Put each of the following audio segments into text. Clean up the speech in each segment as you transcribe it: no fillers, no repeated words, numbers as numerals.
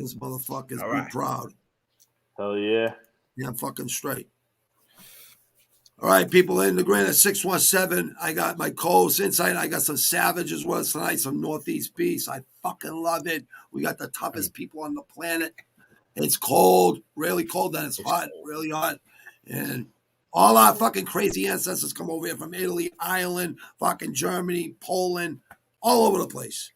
motherfuckers. All Be right. proud. Hell yeah. Yeah, I'm fucking straight. All right, people in the Granite 617. I got my Cohost Insight. I got some Savage as well tonight, some Northeast Beast. I fucking love it. We got the toughest people on the planet. It's cold, really cold, then it's hot, really hot. And all our fucking crazy ancestors come over here from Italy, Ireland, fucking Germany, Poland, all over the place.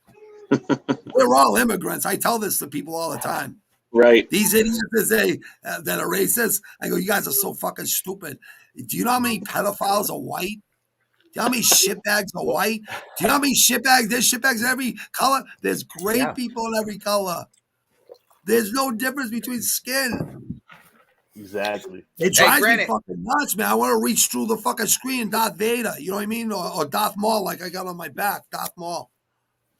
We're all immigrants. I tell this to people all the time. Right. These idiots that are racist, I go, you guys are so fucking stupid. Do you know how many pedophiles are white? Do you know how many shitbags are white? Do you know how many shitbags? There's shitbags in every color. There's great people in every color. There's no difference between skin. Exactly. It drives me fucking nuts, man. I want to reach through the fucking screen, Darth Vader. You know what I mean? Or Darth Maul, like I got on my back, Darth Maul.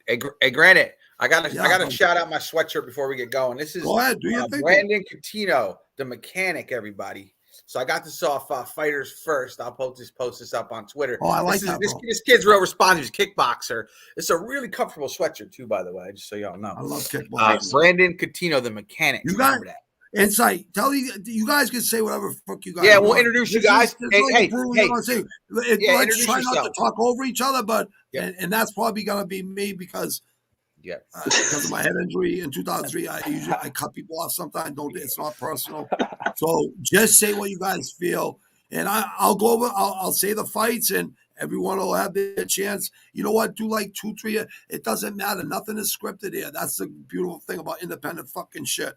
Hey, Granite, I gotta shout out my sweatshirt before we get going. This is Brandon Coutinho, the mechanic, everybody. So I got this off Fighters First. I'll post this up on Twitter. Oh, I like that. This kid's real responsive. He's a kickboxer. It's a really comfortable sweatshirt too, by the way, just so y'all know. I love kickboxing. Brandon Coutinho, the mechanic. You got that. Insight. Tell you guys can say whatever fuck you guys. Yeah, we'll introduce you guys. Hey, let's try not to talk over each other, but and that's probably gonna be me because of my head injury in 2003. I cut people off sometimes. It's not personal. So just say what you guys feel, and I'll go over. I'll say the fights, and everyone will have their chance. You know what? Do like 2, 3. It doesn't matter. Nothing is scripted here. That's the beautiful thing about independent fucking shit.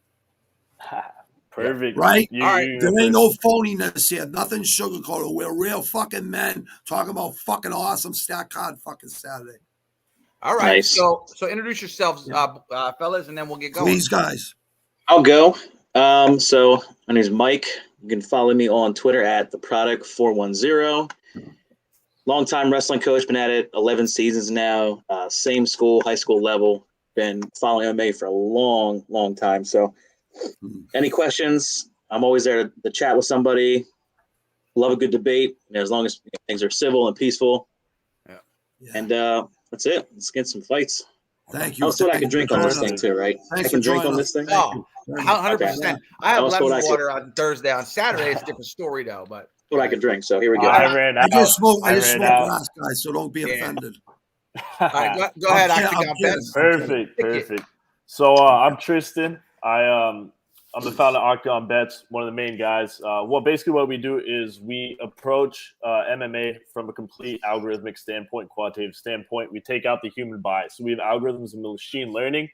Perfect. Right? All right. There ain't no phoniness here. Nothing sugarcoated. We're real fucking men talking about fucking awesome stat card fucking Saturday. All right. Nice. So introduce yourselves, fellas, and then we'll get going. Please, guys. I'll go. So my name is Mike. You can follow me on Twitter at theproduct410. Longtime wrestling coach. Been at it 11 seasons now. Same school, high school level. Been following MMA for a long, long time. So any questions, I'm always there to chat with somebody. Love a good debate, as long as things are civil and peaceful. Yeah. And that's it. Let's get some fights. Thank you. Also, I can drink on this thing too, right? I can drink on this thing. Oh, 100%. I have lemon water on Thursday. On Saturday, it's a different story, though. But what I can drink. So here we go. I just smoke last guys, so don't be offended. All right, go ahead. Perfect. So I'm Tristan. I'm the founder of Octagon Bets, one of the main guys. What we do is we approach MMA from a complete algorithmic standpoint, quantitative standpoint. We take out the human bias. So we have algorithms and machine learning.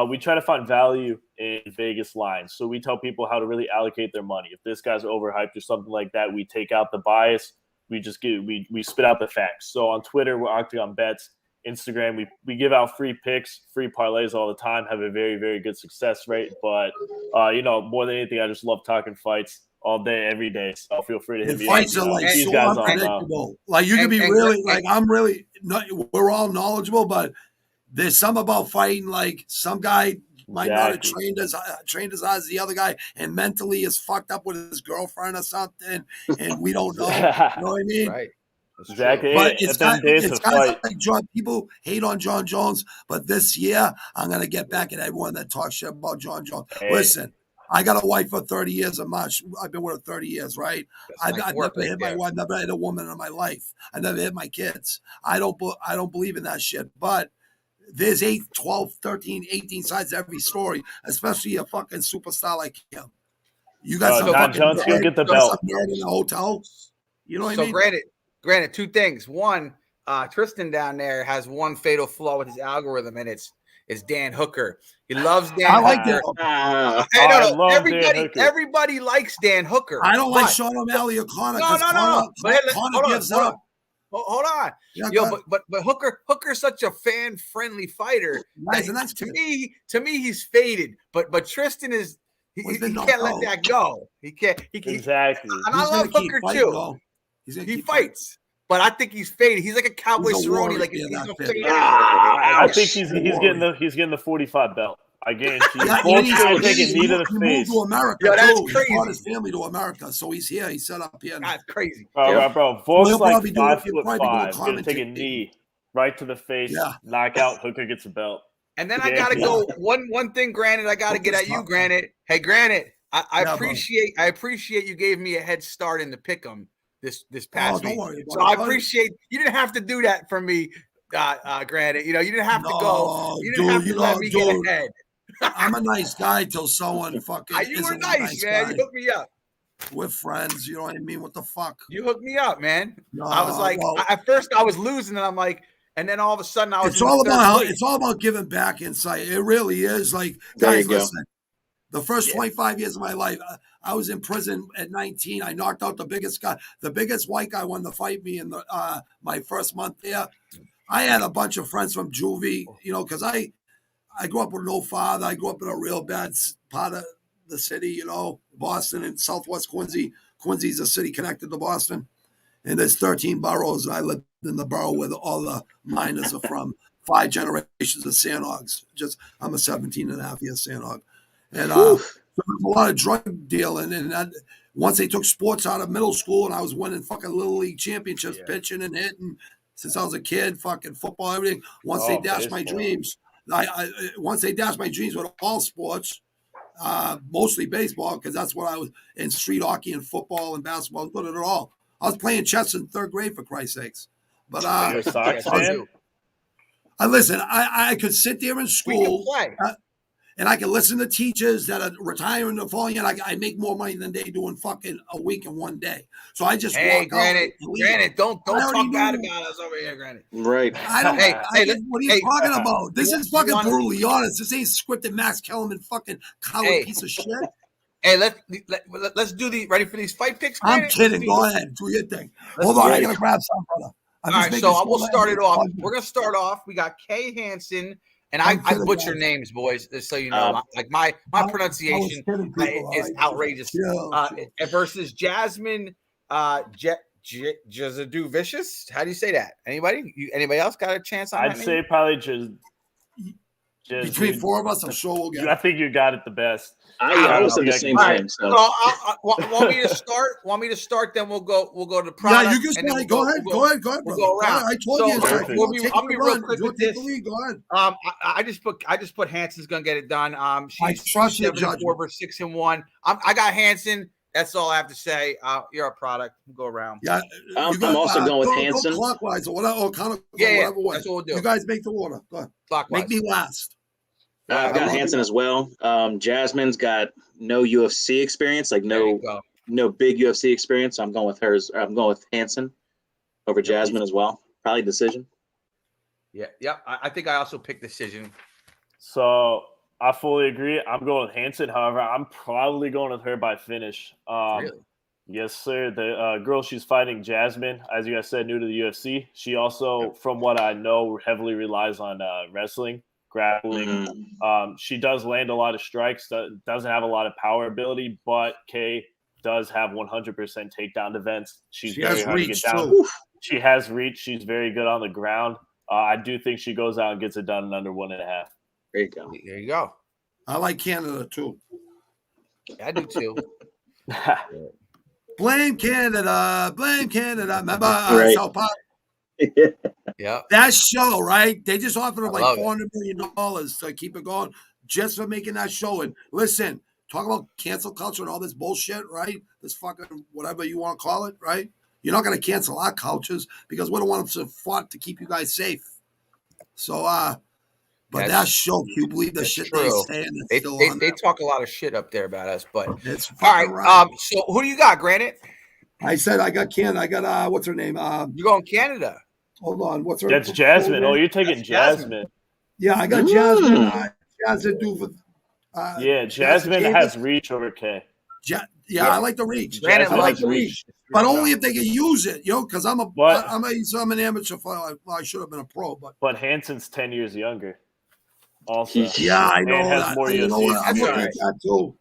We try to find value in Vegas lines. So we tell people how to really allocate their money. If this guy's overhyped or something like that, we take out the bias. We just we spit out the facts. So on Twitter, we're Octagon Bets. Instagram, we give out free picks, free parlays all the time, have a very, very good success rate. But, more than anything, I just love talking fights all day, every day. So feel free to hit me. Fights are like so unpredictable. Like you can be really, like I'm really, we're all knowledgeable, but there's some about fighting, like some guy might not have trained as hard as the other guy and mentally is fucked up with his girlfriend or something, and we don't know. You know what I mean? Right. Exactly. But it's guys like John. People hate on John Jones, but this year I'm gonna get back at everyone that talks shit about John Jones. Hey. Listen, I got a wife for 30 years in March. I've been with her 30 years, right? I've never hit my wife, never hit a woman in my life. I never hit my kids. I don't believe in that shit. But there's 8, 12, 13, 18 sides to every story, especially a fucking superstar like him. You got some John Jones, you'll get the belt. Nerd in the hotel. You know what I mean? Granted, 2 things. One, Tristan down there has one fatal flaw with his algorithm, and it's Dan Hooker. He loves Dan Hooker. Everybody likes Dan Hooker. I don't like Sean O'Malley or Conor. No. Conor gives up. Hold on. Yeah, but Hooker's such a fan-friendly fighter. Nice, to me, he's faded. But Tristan is he can't let that go. He can't. Exactly. And I love Hooker too. He fights, but I think he's faded. He's like a Cowboy Cerrone. Like he's faded. I think he's getting the 45 belt. I guarantee you. He moved to America. That's crazy. He brought his family to America, so he's here. He's set up here. That's crazy. Bro. Volk's like 5'5". Gonna take a knee right to the face, knock out. Hooker gets a belt. And then I gotta go one thing, Granite. I gotta get at you, Granite. Hey, Granite. I appreciate you gave me a head start in the pick'em this past week. So I appreciate you didn't have to do that for me, Granite. You didn't have to go. You didn't have to let me get ahead. I'm a nice guy till someone fucking. You were nice, man. You hooked me up. We're friends. You know what I mean? What the fuck? You hooked me up, man. I was like, at first I was losing, and I'm like. And then all of a sudden, it's all about giving back insight. It really is. Like, guys, listen. The first 25 years of my life, I was in prison at 19. I knocked out the biggest guy. The biggest white guy wanted to fight me in my first month there. I had a bunch of friends from juvie, because I grew up with no father. I grew up in a real bad part of the city, Boston and Southwest Quincy. Quincy's a city connected to Boston. And there's 13 boroughs. I lived in the borough where all the miners are from. 5 generations of Sandhogs. I'm a 17-and-a-half-year Sandhog. And there was a lot of drug dealing. And once they took sports out of middle school, and I was winning fucking Little League championships, pitching and hitting since I was a kid, fucking football, everything. Once they dashed my dreams, once they dashed my dreams with all sports, mostly baseball, because that's what I was in, street hockey and football and basketball. I was good at it all. I was playing chess in 3rd grade, for Christ's sakes. But listen, I could sit there in school and I can listen to teachers that are retiring the following year. I make more money than they do in fucking a week in one day. So I just walk Granite, don't talk bad about us over here, Granite. Right. I don't. What are you talking about? This is fucking brutally honest. This ain't scripted Max Kellerman fucking coward piece of shit. Hey, let's do ready for these fight picks. I'm kidding. Go ahead, do your thing. Hold on, I gotta grab some, brother. All right, so I will start it off. We're gonna start off. We got Kay Hansen, and I butcher names, boys, just so you know. Like my pronunciation is outrageous. Versus Jasmine Jazadu Vicious. How do you say that? Anybody else got a chance on that? I'd say probably just between 4 of us, I'm sure we'll get it. I think you got it the best. I was in the same thing. So want me to start? Then we'll go to the product. Yeah, you can start. Go ahead, brother. We'll go around. I told you. I'll be real quick with this. Go ahead. I just put Hansen's gonna get it done. She's 7-4 versus 6-1. I got Hansen. That's all I have to say. You're a product. We'll go around. Yeah, I'm also going with Hansen. Go clockwise or whatever. Whatever way. That's what we'll do. You guys make the order. Go ahead. Clockwise. Make me last. I've got Hansen as well. Jasmine's got no UFC experience, like no big UFC experience. So I'm going with hers. I'm going with Hansen over Jasmine as well. Probably decision. Yeah. I think I also picked decision. So I fully agree. I'm going with Hansen. However, I'm probably going with her by finish. Really? Yes, sir. The girl she's fighting, Jasmine, as you guys said, new to the UFC. She also, from what I know, heavily relies on wrestling. Grappling. She does land a lot of strikes, doesn't have a lot of power ability, but Kay does have 100% takedown defense. She's very hard to get down. Too. She has reach. She's very good on the ground. I do think she goes out and gets it done in under 1.5. There you go. There you go. I like Canada too. I do too. Blame Canada. Remember South Park? Yeah, that show, right? They just offered him like $400 million to keep it going just for making that show. And listen, talk about cancel culture and all this bullshit, right? This fucking whatever you want to call it, right? You're not going to cancel our cultures because we're the ones that fought to keep you guys safe. So, but that show, can you believe the shit they say? And they talk a lot of shit up there about us, but it's all right. So who do you got, Granite? I said I got Canada. I got what's her name? You going Canada? Hold on, what's her? That's Jasmine. Oh, you're taking Jasmine. Yeah, I got Jasmine. Jasmine do for. Jasmine has reach over K. I like the reach. I like the reach, but only if they can use it, because I'm an amateur fighter. Well, I should have been a pro, but Hansen's 10 years younger. Also, I know has that. more I'm looking at that too.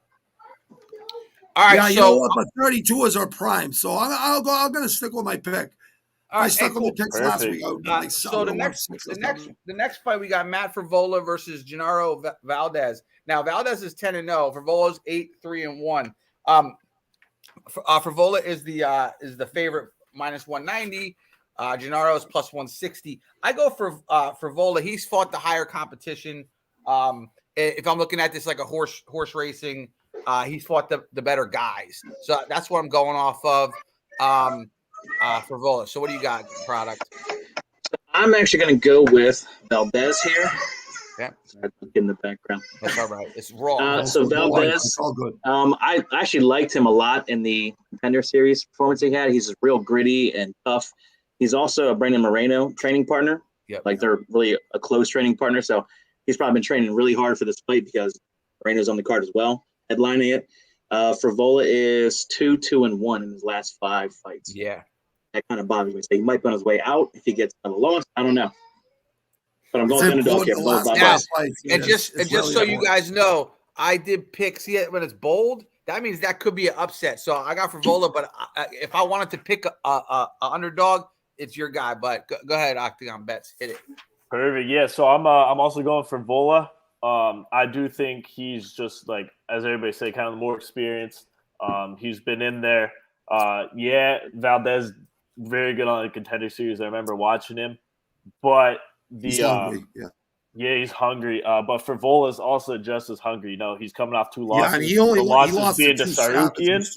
All right, but 32 is her prime, so I'm going to stick with my pick. I stuck with my picks last week. So the next fight we got Matt Vola versus Gennaro Valdez. Now Valdez is 10-0. Vola's 8-3-1. Vola is the favorite -190. Gennaro is +160. I go for Vola. He's fought the higher competition. If I'm looking at this like a horse racing, he's fought the better guys. So that's what I'm going off of for Vola. So what do you got, product? I'm actually going to go with Valdez here. Yeah, in the background. That's all right. It's raw. So Valdez, all good. I actually liked him a lot in the Contender Series performance he had. He's real gritty and tough. He's also a Brandon Moreno training partner. Yep. Like they're really a close training partner. So he's probably been training really hard for this fight because Moreno's on the card as well, headlining it. For Vola is 2-2-1 in his last 5 fights. Yeah. That kind of bothers me. So he might be on his way out if he gets a loss. I don't know. But I'm going underdog here. And just so you guys know, I did pick. See, when it's bold, that means that could be an upset. So I got for Vola, but if I wanted to pick a underdog, it's your guy. But go ahead, Octagon Bets, hit it. Perfect. Yeah. So I'm also going for Vola. I do think he's just like, as everybody say, kind of more experienced. He's been in there. Valdez very good on the Contender Series. I remember watching him, but he's hungry. He's hungry. But for Vola is also just as hungry. You know, he's coming off 2 losses. Yeah, and he lost being to Sarukian.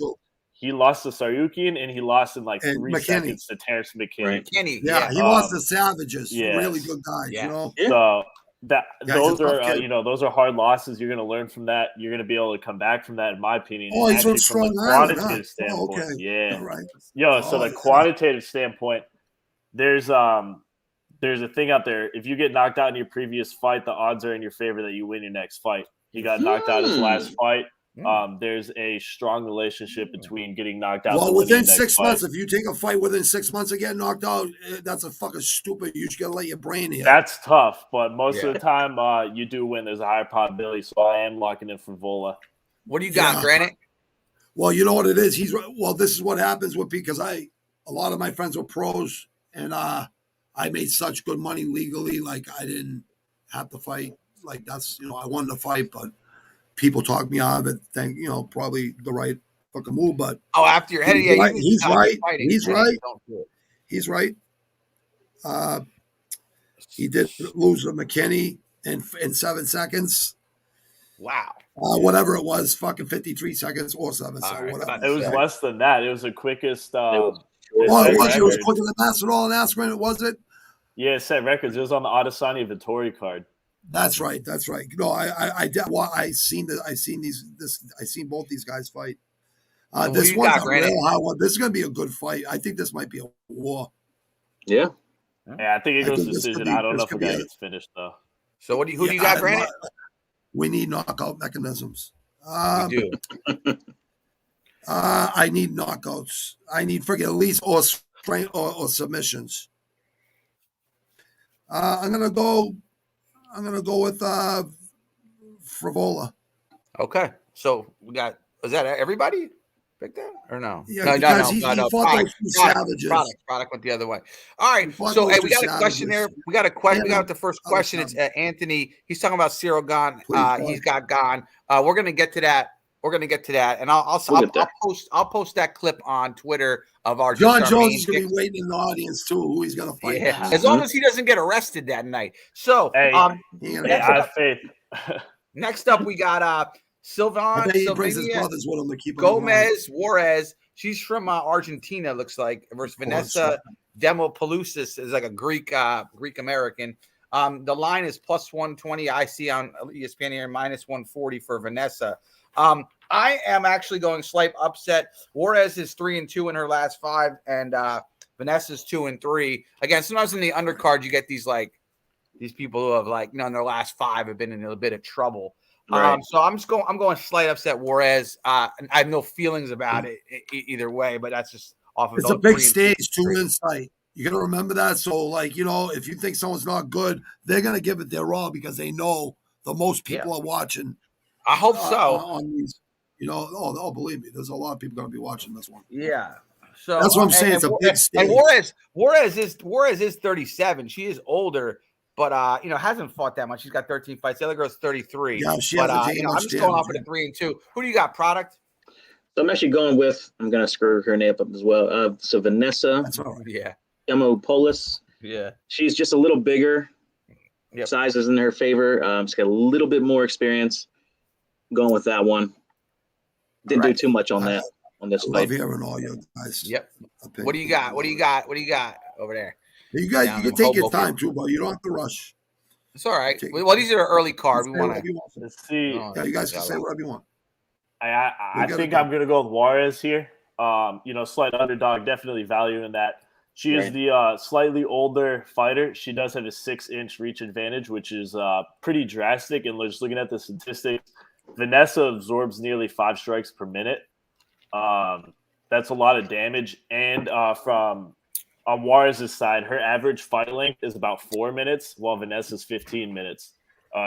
He lost to Sarukian, and he lost in like 3 seconds to Terrence McKinney. He lost to Savages. Really good guys. You know. So those are those are hard losses. You're going to learn from that. You're going to be able to come back from that, in my opinion. Oh, he's from Strong Island. Standpoint. Okay. Yeah. All right. So the quantitative standpoint, there's a thing out there. If you get knocked out in your previous fight, the odds are in your favor that you win your next fight. He got knocked out his last fight. There's a strong relationship between getting knocked out. Well, within 6 months, if you take a fight within 6 months of getting knocked out, that's a fucking stupid. You just gotta let your brain heal. That's tough, but most of the time, you do win. There's a high probability, so I am locking in for Vola. What do you got, Granite? Well, you know what it is. This is what happens with because a lot of my friends were pros, and I made such good money legally, like I didn't have to fight. Like that's I won the fight, but people talk me out of it. Think probably the right fucking move, but after your head, he's right. He's right. He did lose to McKinney in 7 seconds. Wow. Whatever it was, fucking 53 seconds or 7 seconds. Whatever. It was less than that. It was the quickest. It was quicker than Masvidal and Askren, was it? Yeah, it set records. It was on the Adesanya Vittori card. That's right. No, I seen both these guys fight. This one's a real high one. This is going to be a good fight. I think this might be a war. Yeah. Yeah, I think it goes to decision. I don't know if the guy gets finished though. So who do you got, Granite? We need knockout mechanisms. We do. I need knockouts. I need at least or strength or submissions. I'm gonna go with Frivola. Okay, so we got. Was that everybody? Pick that or no? Yeah, no. Product went the other way. All right. So we got a question there. We got a question. We got the first question. It's Anthony. He's talking about Cyril Gane. He's got Gane. We're gonna get to that. And I'll post that clip on Twitter of our John Jones is gonna be waiting in the audience too. Who he's gonna fight? Yeah. As long as he doesn't get arrested that night. So I have faith. Next up, we got Sylvan, he brings his brothers with him to keep Gomez, Juarez. She's from Argentina, looks like, versus Vanessa Demopoulos is like a Greek American. The line is +120. I see on ESPN here -140 for Vanessa. I am actually going slight upset. Juarez is 3-2 in her last 5, and Vanessa's 2-3. Again, sometimes in the undercard you get these people who have in their last 5 have been in a bit of trouble. Right. So I'm going slight upset Juarez. I have no feelings about it either way, but that's just off of. It's a big stage, too. Insight. You got to remember that. So, if you think someone's not good, they're gonna give it their all because they know the most people are watching. I hope so. On these, believe me, there's a lot of people gonna be watching this one. Yeah. So that's what I'm saying. It's a big stage. And Juarez is 37. She is older. But hasn't fought that much. She's got 13 fights. The other girl's 33. Yeah, she but I'm just going off at a 3-2. Who do you got, product? So I'm actually going with. I'm gonna screw her name up as well. So Vanessa. That's all right. Yeah. Demopoulos. Yeah. She's just a little bigger. Yep. Size is in her favor. She's got a little bit more experience. Going with that one. Didn't do too much on that on this fight. Love hearing all your guys. Yep. What do you got? What do you got? What do you got over there? You guys, you can take your time too, but you don't have to rush. It's all right. Well, these are early card. We want to. Let's see. Yeah, you guys can say whatever you want. I think I'm going to go with Juarez here. Slight underdog, definitely value in that. She is the slightly older fighter. She does have a 6-inch reach advantage, which is pretty drastic. And just looking at the statistics, Vanessa absorbs nearly 5 strikes per minute. That's a lot of damage. And on Juarez's side, her average fight length is about 4 minutes, while Vanessa's 15 minutes.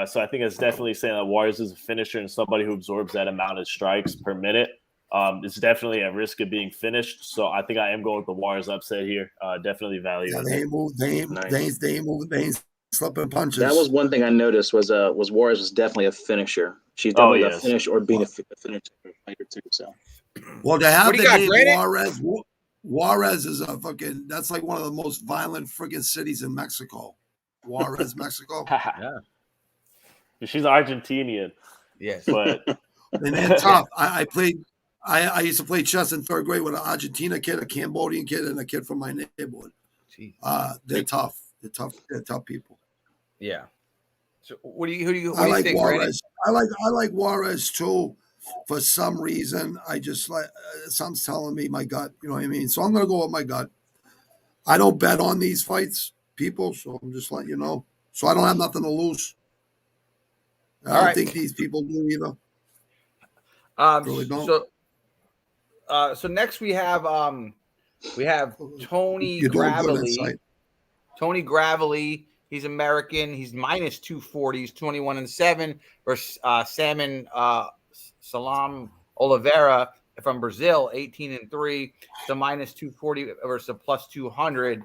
So I think it's definitely saying that Juarez is a finisher and somebody who absorbs that amount of strikes per minute. It's definitely at risk of being finished. So I think I am going with the Juarez upset here. Definitely value. Yeah, they ain't slipping punches. That was one thing I noticed was Juarez was definitely a finisher. She's definitely a finish or being a finisher fighter too. So, well, to have the name Juarez is a fucking. That's like one of the most violent freaking cities in Mexico. Juarez, Mexico. Yeah. She's Argentinian. Yes, but and they're tough. I used to play chess in 3rd grade with an Argentina kid, a Cambodian kid, and a kid from my neighborhood. They're tough. They're tough people. Yeah. So who do you like think, Juarez. I like Juarez too. For some reason, I just like something's telling me my gut. You know what I mean? So I'm going to go with my gut. I don't bet on these fights, people. So I'm just letting you know. So I don't have nothing to lose. I don't think these people do either. Really don't. So next we have Tony Gravely. Tony Gravely, he's American. He's minus 240. He's 21-7 versus Salmon Salam Oliveira from Brazil, 18-3. So minus 240 versus a plus 200.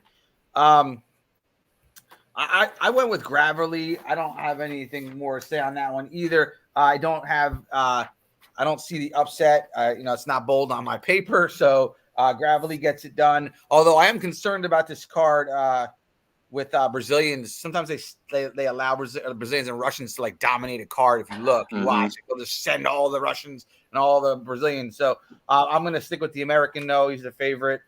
I went with Gravely. I don't have anything more to say on that one either. I don't see the upset. It's not bold on my paper, so Gravely gets it done. Although I am concerned about this card with Brazilians. Sometimes they allow Brazilians and Russians to like dominate a card. If you look, you watch, they'll just send all the Russians and all the Brazilians. So I'm going to stick with the American. No, he's the favorite,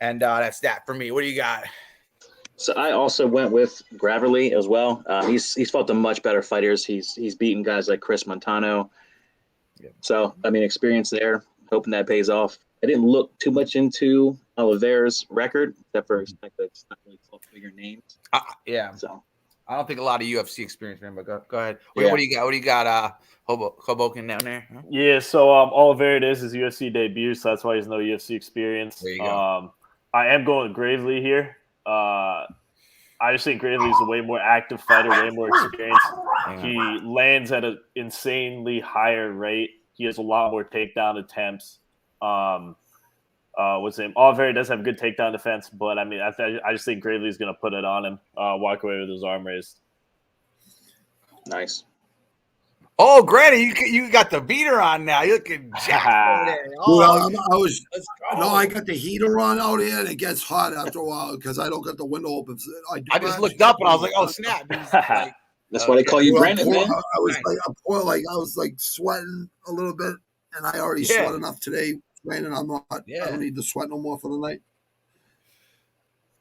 and that's that for me. What do you got? So I also went with Gravely as well. He's fought the much better fighters. He's beaten guys like Chris Montano. Yeah. So experience there. Hoping that pays off. I didn't look too much into Oliveira's record, except for it's not really close bigger names. Yeah. So I don't think a lot of UFC experience, man. But go ahead. What do you got? What do you got? Hoboken down there? Huh? Yeah. So Oliveira, it is his UFC debut, so that's why he's no UFC experience. There you go. I am going with Gravely here. I just think Gravely is a way more active fighter, way more experienced. He lands at an insanely higher rate. He has a lot more takedown attempts. What's his name? Oliveira does have good takedown defense, but I just think Gravely is going to put it on him, walk away with his arm raised. Nice. Oh, Granny, you got the beater on now. You're looking jacked over there. Oh, I got the heater on out here, and it gets hot after a while because I don't got the window open. I just looked up and I was like, "Oh snap!" That's why they call you Brandon, man. I was like sweating a little bit, and I already sweat enough today. Brandon, I don't need to sweat no more for the night.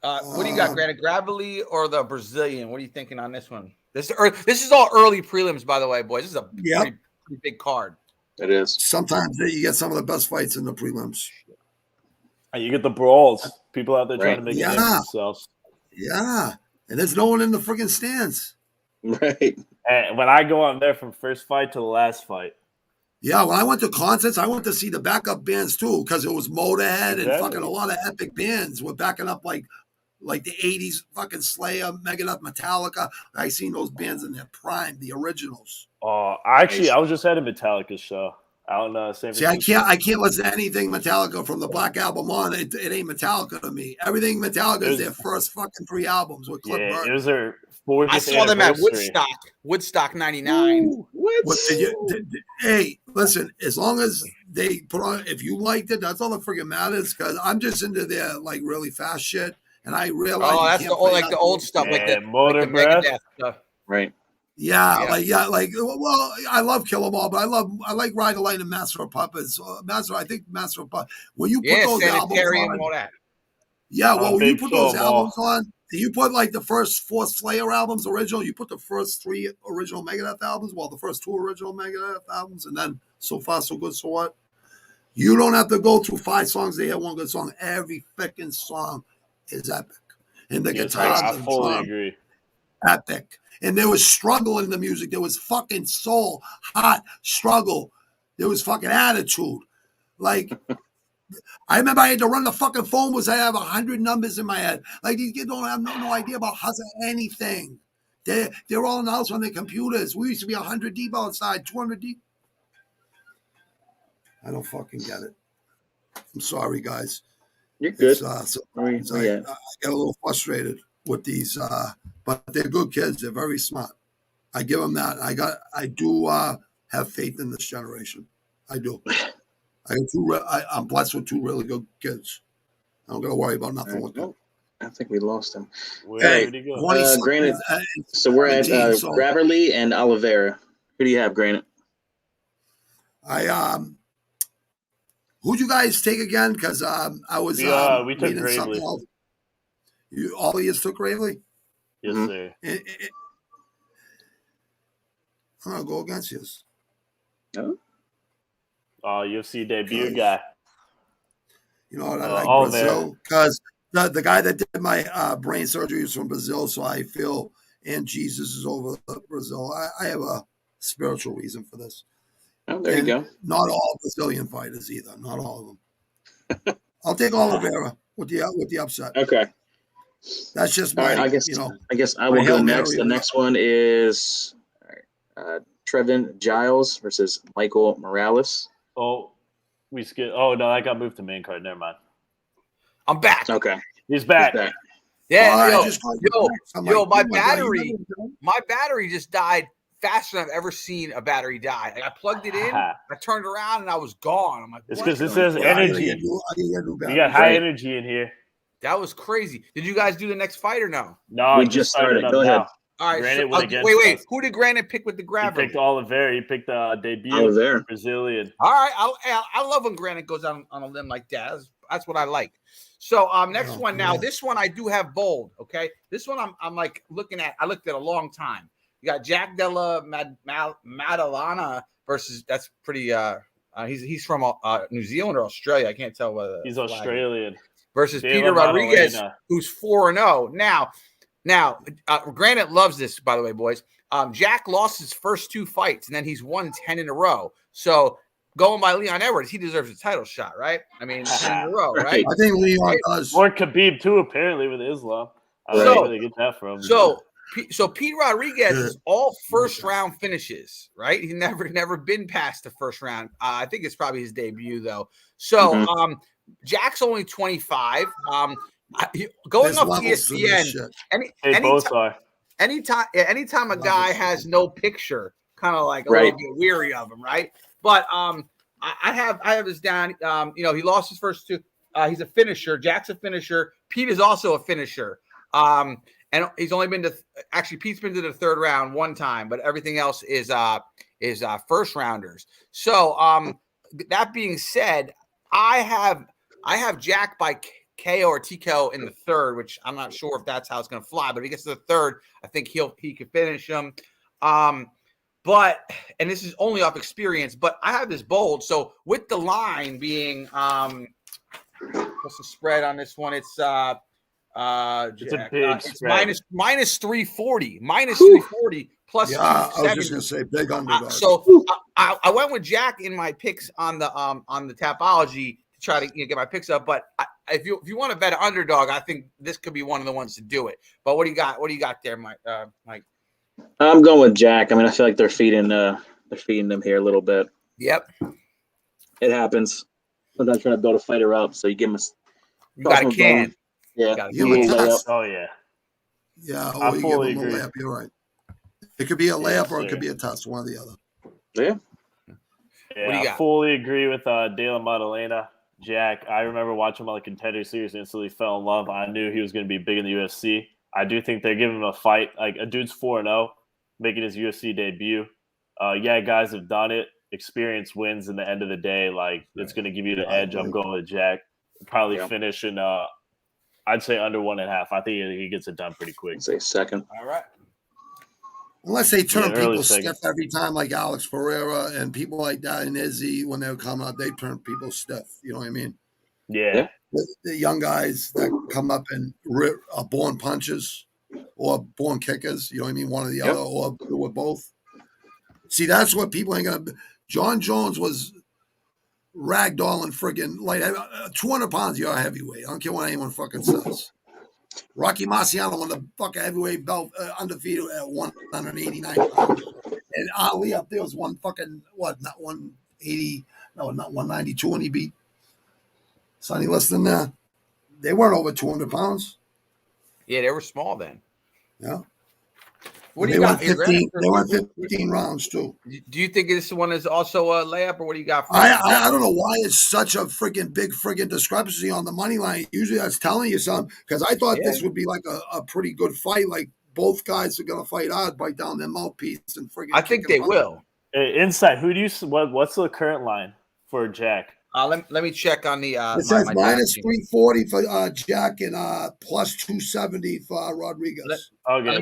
What do you got, Granny? Gravely or the Brazilian? What are you thinking on this one? This is all early prelims, by the way, boys. This is a pretty big card. It is. Sometimes you get some of the best fights in the prelims. And you get the brawls. People out there trying to make it for themselves. Yeah. And there's no one in the freaking stands. Right. And when I go on there from first fight to the last fight. Yeah, when I went to concerts, I went to see the backup bands too, because it was Motorhead and fucking a lot of epic bands were backing up like the 80s fucking Slayer, Megadeth, Metallica. I seen those bands in their prime, the originals. I was just at a Metallica show out in San Francisco. See, I can't listen to anything Metallica from the Black Album on. It ain't Metallica to me. Everything Metallica is their first fucking 3 albums with Cliff Burton. It was their 40th I saw them at Woodstock 99. Ooh, hey, listen, as long as they put on, if you liked it, that's all that freaking matters, because I'm just into their like really fast shit. and I realized. Oh, that's the old stuff, like the Megadeth stuff. Right. Yeah, well, I love Kill 'Em All, but I like Ride the Light and Master of Puppets. I think Master of Puppets. When you put those albums on, all that. Yeah, well, when you put those albums on, you put like the first 4 Slayer albums original, you put the first 3 original Megadeth albums, well, the first 2 original Megadeth albums, and then So Far, So Good, So What? You don't have to go through 5 songs to hear one good song. Every fucking song is epic. And the guitar, I fully agree. Epic. And there was struggle in the music. There was fucking soul, hot struggle. There was fucking attitude. Like, I remember I had to run the fucking phone was I have 100 numbers in my head. Like, these kids don't have no idea about hustle anything. They're all in the house on their computers. We used to be 100 deep outside, 200 deep. I don't fucking get it. I'm sorry, guys. You're good. I get a little frustrated with these, but they're good kids. They're very smart. I give them that. I do have faith in this generation. I do. I'm blessed with 2 really good kids. I don't got to worry about nothing with them. I think we lost him. Granted, so we're at Gravely and Oliveira. Who do you have, Granted? Who'd you guys take again? Because I was we took Gravely. All of you took Gravely? Yes, sir. I'm gonna go against you. No. UFC debut guy. You know what? I like Brazil because the guy that did my brain surgery is from Brazil, so I feel and Jesus is over Brazil. I have a spiritual reason for this. Oh, there you go. Not all Brazilian fighters either. Not all of them. I'll take Oliveira with the upset. Okay. That's just my. I guess I will go next. The next one is Trevin Giles versus Michael Morales. Oh, we skipped. Oh no, that got moved to main card. Never mind. I'm back. Okay, he's back. Yeah, my battery just died faster than I've ever seen a battery die. Like, I plugged it in, I turned around, and I was gone. I'm like, it's because this says energy. You got high energy in here. That was crazy. Did you guys do the next fight or no? No, we just started. Go ahead. All right. Wait. Who did Granite pick with the grabber? He picked Oliveira. He picked debut Brazilian. All right. I love when Granite goes on a limb like that. That's what I like. So next one now. This one I do have bold. Okay. This one I'm like looking at. I looked at a long time. You got Jack Della Maddalena versus. That's pretty. He's from New Zealand or Australia. I can't tell whether he's Australian. Versus Peter Rodriguez, who's 4-0 now. Granite loves this, by the way, boys. Jack lost his first 2 fights, and then he's won 10 in a row. So going by Leon Edwards, he deserves a title shot, right? I mean, 10 in a row, right? I think Leon does. Or Khabib too, apparently with Islam. I don't know where they get that from. So Pete Rodriguez is all first round finishes, right? He's never been past the first round. I think it's probably his debut though. So Jack's only 25. Going off ESPN, anytime a guy has no picture, kind of like a little bit weary of him, right? But I have this down. He lost his first 2. He's a finisher. Jack's a finisher. Pete is also a finisher. And he's only been Pete's been to the 3rd round 1 time, but everything else is first rounders. So that being said, I have Jack by KO or TKO in the 3rd, which I'm not sure if that's how it's going to fly. But if he gets to the 3rd, I think he can finish him. But and this is only off experience. But I have this bold. So with the line being what's the spread on this one? It's Jack, it's minus 340, minus 340 plus. Yeah, I was just going to say big underdog. So I went with Jack in my picks on the Tapology to try to get my picks up. But if you want to bet an underdog, I think this could be one of the ones to do it. But what do you got? What do you got there, Mike? I'm going with Jack. I mean, I feel like they're feeding them here a little bit. Yep, it happens. Sometimes trying to build a fighter up, so you give him you got a can. Yeah. Oh yeah. Yeah. I fully agree. Layup, you're right. It could be a layup or it could be a toss, one or the other. Yeah. Yeah, I fully agree with De La Maddalena. Jack, I remember watching him on the Contender Series and instantly fell in love. I knew he was going to be big in the UFC. I do think they're giving him a fight. Like, a dude's 4-0, making his UFC debut. Yeah, guys have done it. Experience wins in the end of the day. Like, it's going to give you the edge. I'm going with Jack. Probably finish in, I'd say under 1.5. I think he gets it done pretty quick. I'd say second. All right. Unless they turn people stiff every time, like Alex Ferreira and people like that, and Izzy, when they were coming up, they turn people stiff. You know what I mean? Yeah. The young guys that come up and are born punches or born kickers. You know what I mean? One or the other, or both. See, that's what people ain't gonna. John Jones was ragdolling friggin' light, 200 pounds. You're a heavyweight. I don't care what anyone fucking says. Rocky Marciano won the fucking heavyweight belt undefeated at 189 pounds. And Ali up there was not 180, no, not 192 when he beat Sonny Liston there. They weren't over 200 pounds. Yeah, they were small then. Yeah. What do you got? They went 15 rounds too. Do you think this one is also a layup, or what do you got? I don't know why it's such a freaking big freaking discrepancy on the money line. Usually that's telling you something, because I thought this would be like a pretty good fight. Like, both guys are going to fight hard, bite down their mouthpiece and freaking. I think they will. Insight, who do you? What's the current line for Jack? Let me check on the. It says minus 340 for Jack and plus 270 for Rodriguez. Let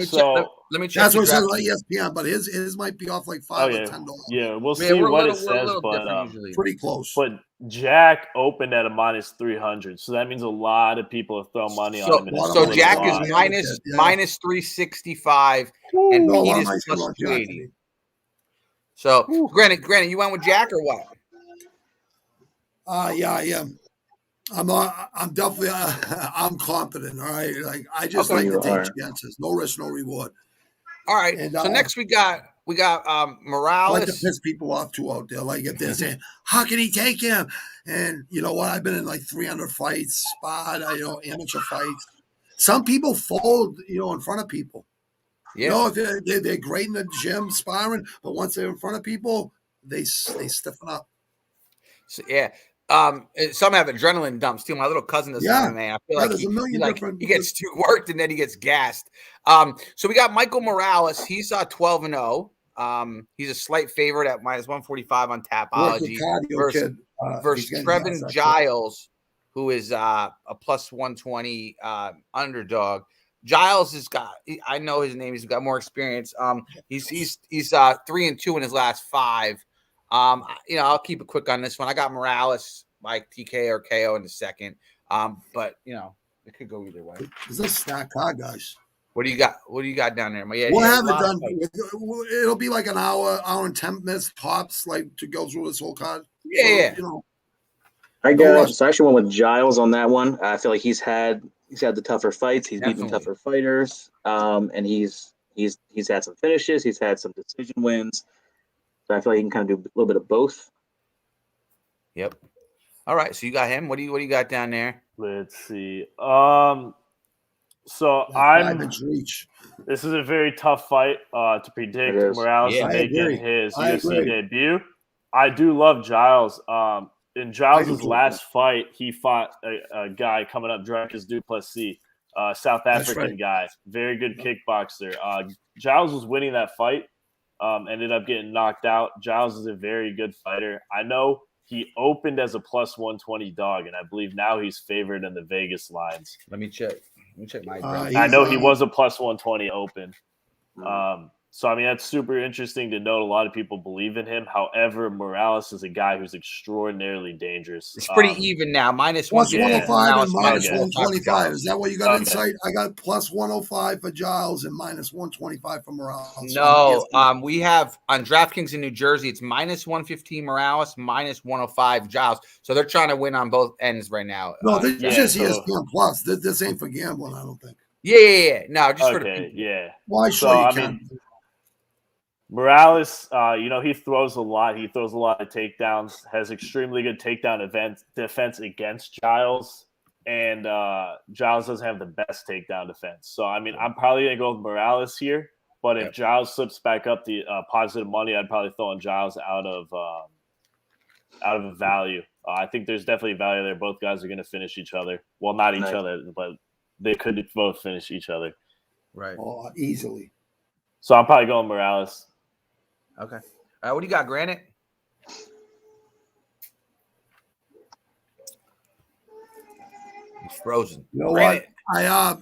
me check. That's what it says on ESPN, but his might be off like $5 or $10. Yeah, we'll see what it says, but pretty close. But Jack opened at a minus 300, so that means a lot of people have thrown money on him. So Jack is minus 365, and Pete is plus 280. So, granted, you went with Jack or what? Yeah, I am. I'm definitely. I'm confident. All right, like I just like to take chances. No risk, no reward. All right. And, so next we got Morales. I like to piss people off too out there. Like, if they're saying, "How can he take him?" And you know what? I've been in like 300 fights, amateur fights. Some people fold, in front of people. Yeah. They're great in the gym sparring, but once they're in front of people, they stiffen up. So, yeah. Some have adrenaline dumps too. My little cousin does MMA. I feel like he gets too worked and then he gets gassed. So we got Michael Morales. He's 12-0. He's a slight favorite at minus 145 on Tapology versus Trevin Giles, who is a plus 120 underdog. Giles has got, I know his name. He's got more experience. He's 3-2 in his last 5. I'll keep it quick on this one. I got Morales like TK or KO in the second. But it could go either way. Is this stack card, guys? What do you got? What do you got down there? We'll have it done. It'll be like an hour and 10 minutes tops, like to go through this whole card. Yeah. I actually went with Giles on that one. I feel like he's had the tougher fights. He's beaten tougher fighters. And he's had some finishes. He's had some decision wins. So I feel like he can kind of do a little bit of both. Yep. All right. So you got him. What do you got down there? Let's see. So this is a very tough fight to predict. Morales making his UFC debut. I do love Giles. In Giles' last fight, he fought a guy coming up, Dracus Duplessis, South African guy. Very good kickboxer. Giles was winning that fight. Ended up getting knocked out. Giles is a very good fighter. I know he opened as a plus 120 dog, and I believe now he's favored in the Vegas lines. Let me check my. I know he was a plus 120 open. So, I mean, that's super interesting to note. A lot of people believe in him. However, Morales is a guy who's extraordinarily dangerous. It's pretty even now. Minus plus 105 and minus 125. Is that what you got insight? I got plus 105 for Giles and minus 125 for Morales. No, we have on DraftKings in New Jersey, it's minus 115 Morales, minus 105 Giles. So they're trying to win on both ends right now. No, this is ESPN Plus. This ain't for gambling, I don't think. Yeah. No, just for the people. Yeah. Why show you can? Morales, he throws a lot. He throws a lot of takedowns, has extremely good takedown defense against Giles, and Giles doesn't have the best takedown defense. So, I mean, I'm probably going to go with Morales here, but if Giles slips back up the positive money, I'd probably throw in Giles out out of a value. I think there's definitely value there. Both guys are going to finish each other. Well, not each other, but they could both finish each other. Right. Oh, easily. So I'm probably going Morales. Okay. What do you got, Granite? He's frozen. You know Granite. what?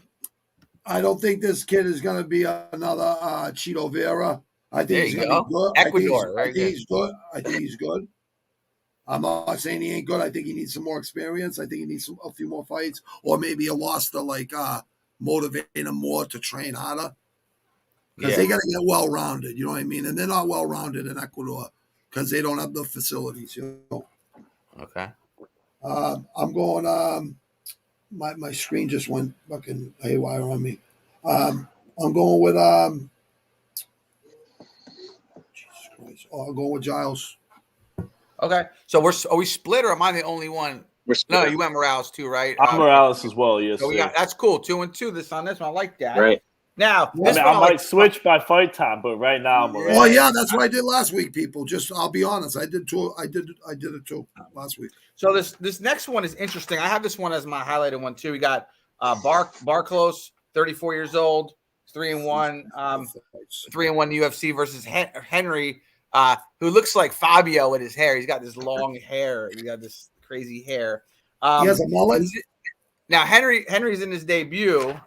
I don't think this kid is going to be another Chito Vera. I think he's going to be good. Ecuador. I think he's good. I think he's good. I'm not saying he ain't good. I think he needs some more experience. I think he needs a few more fights, or maybe a loss to motivate him more to train harder. Because they got to get well-rounded, you know what I mean? And they're not well-rounded in Ecuador because they don't have the facilities, you know. Okay. I'm going. My screen just went fucking haywire on me. I'm going with Jesus Christ. I'm going with Giles. Okay. So are we split, or am I the only one? We're split. No, you went Morales too, right? I'm Morales as well. Yes. So that's cool. 2-2 on this one. I like that. Right. Now, I might switch by fight time, but right now I'm Morales. Oh yeah, that's what I did last week, people. I'll be honest, I did too. I did it too last week. So this next one is interesting. I have this one as my highlighted one too. We got Barclos, 34 years old, 3-1, 3-1 UFC versus Henry, who looks like Fabio with his hair. He's got this long hair. He's got this crazy hair. He has a mullet. Now Henry's in his debut.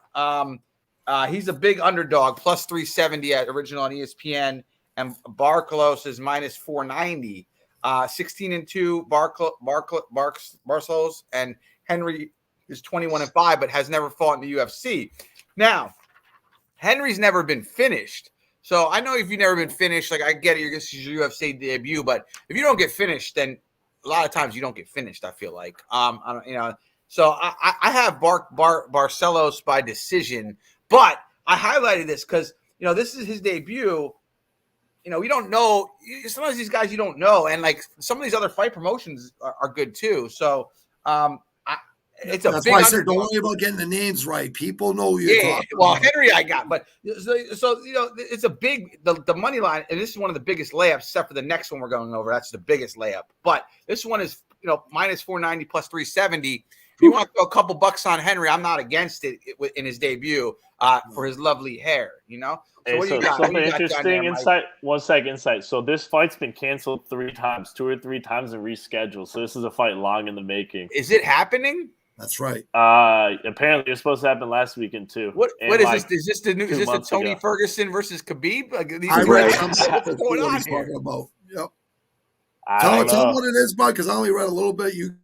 He's a big underdog, plus 370 at original on ESPN, and Barclos is minus 490. 16-2 Barclos, and Henry is 21-5, but has never fought in the UFC. Now, Henry's never been finished. So I know if you've never been finished, like I get it, this is your UFC debut, but if you don't get finished, then a lot of times you don't get finished. I feel like, So I have Barcelos by decision. But I highlighted this because, this is his debut. We don't know. Sometimes these guys you don't know. And, some of these other fight promotions are good, too. So, it's a That's big why I said don't worry about getting the names right. People know who you're talking about. Henry I got. But, so it's a big – the money line, and this is one of the biggest layups, except for the next one we're going over. That's the biggest layup. But this one is, minus 490 plus 370. If you want to throw a couple bucks on Henry, I'm not against it in his debut for his lovely hair, So what do you got? Something interesting insight. 1 second insight. So this fight's been canceled 2 or 3 times and rescheduled. So this is a fight long in the making. Is it happening? That's right. Apparently it's supposed to happen last weekend too. What is this? Is this the new? Is this the Tony Ferguson versus Khabib? I read what's going on here. Talking about. Yep. Tell him what it is, bud, because I only read a little bit. You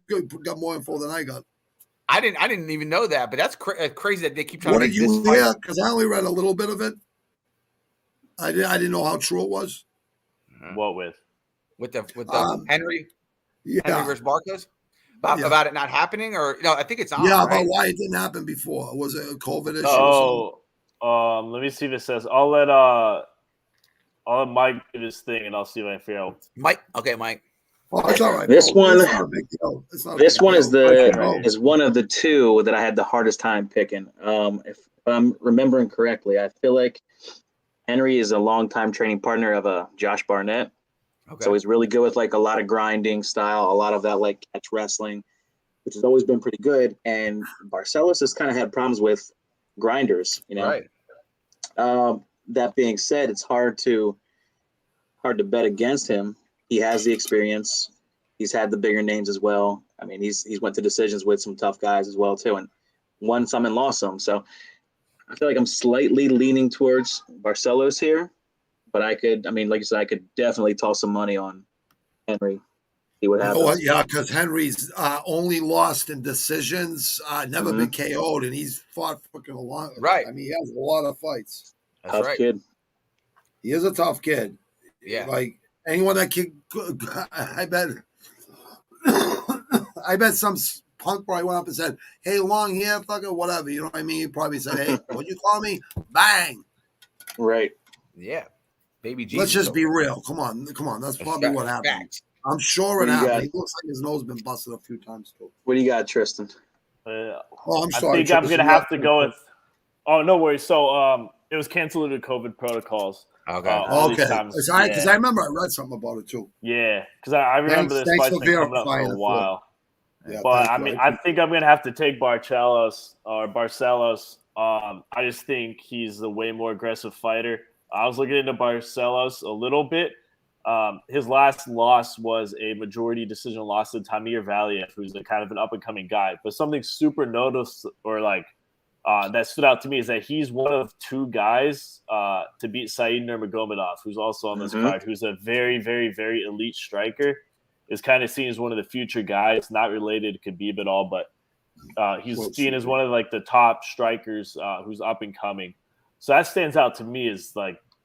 got more info than I got. I didn't even know that, but that's crazy that they keep trying to make this. What did you hear? Because I only read a little bit of it. I didn't know how true it was. What with the Henry? Yeah. Henry versus Barcos? About it not happening, or I think it's on. Yeah, right? about why it didn't happen before. Was it a COVID issue? Let me see if it says. I'll let Mike give his thing, and I'll see if I can figure out. Mike, okay, Mike. Oh, it's all right. This one is is one of the two that I had the hardest time picking. If I'm remembering correctly, I feel like Henry is a longtime training partner of Josh Barnett. Okay. So he's really good with a lot of grinding style, a lot of that catch wrestling, which has always been pretty good. And Barcelos has kind of had problems with grinders, Right. That being said, it's hard to bet against him. He has the experience. He's had the bigger names as well. I mean, he's went to decisions with some tough guys as well too, and won some and lost some. So I feel like I'm slightly leaning towards Barcelos here, but like you said, I could definitely toss some money on Henry. See what happens. Yeah, because Henry's only lost in decisions, never been KO'd, and he's fought fucking a lot. Right. I mean, he has a lot of fights. That's tough right. Kid. He is a tough kid. Yeah. Anyone that can, I bet some punk probably went up and said, "Hey, long hair, fucker, whatever." You know what I mean? He probably said, "Hey, what you call me?" Bang. Right. Yeah. Baby Jesus. Let's just be real. Come on. That's probably what happened. Facts. I'm sure it happened. He looks like his nose has been busted a few times too. What do you got, Tristan? I'm sorry. I think I'm gonna have to go with. Oh, no worries. So It was canceled due to COVID protocols. Okay. Because I remember I read something about it too. Yeah, because I remember this fight's been coming up for a while. Yeah, but I mean, I think I'm gonna have to take Barcelos. I just think he's a way more aggressive fighter. I was looking into Barcelos a little bit. His last loss was a majority decision loss to Tamir Valiev, who's a kind of an up and coming guy. But something super noticeable or that stood out to me is that he's one of 2 guys to beat Said Nurmagomedov, who's also on this card, who's a very, very, very elite striker. Is kind of seen as one of the future guys, not related to Khabib at all, but he's seen as one of the top strikers who's up and coming. So that stands out to me as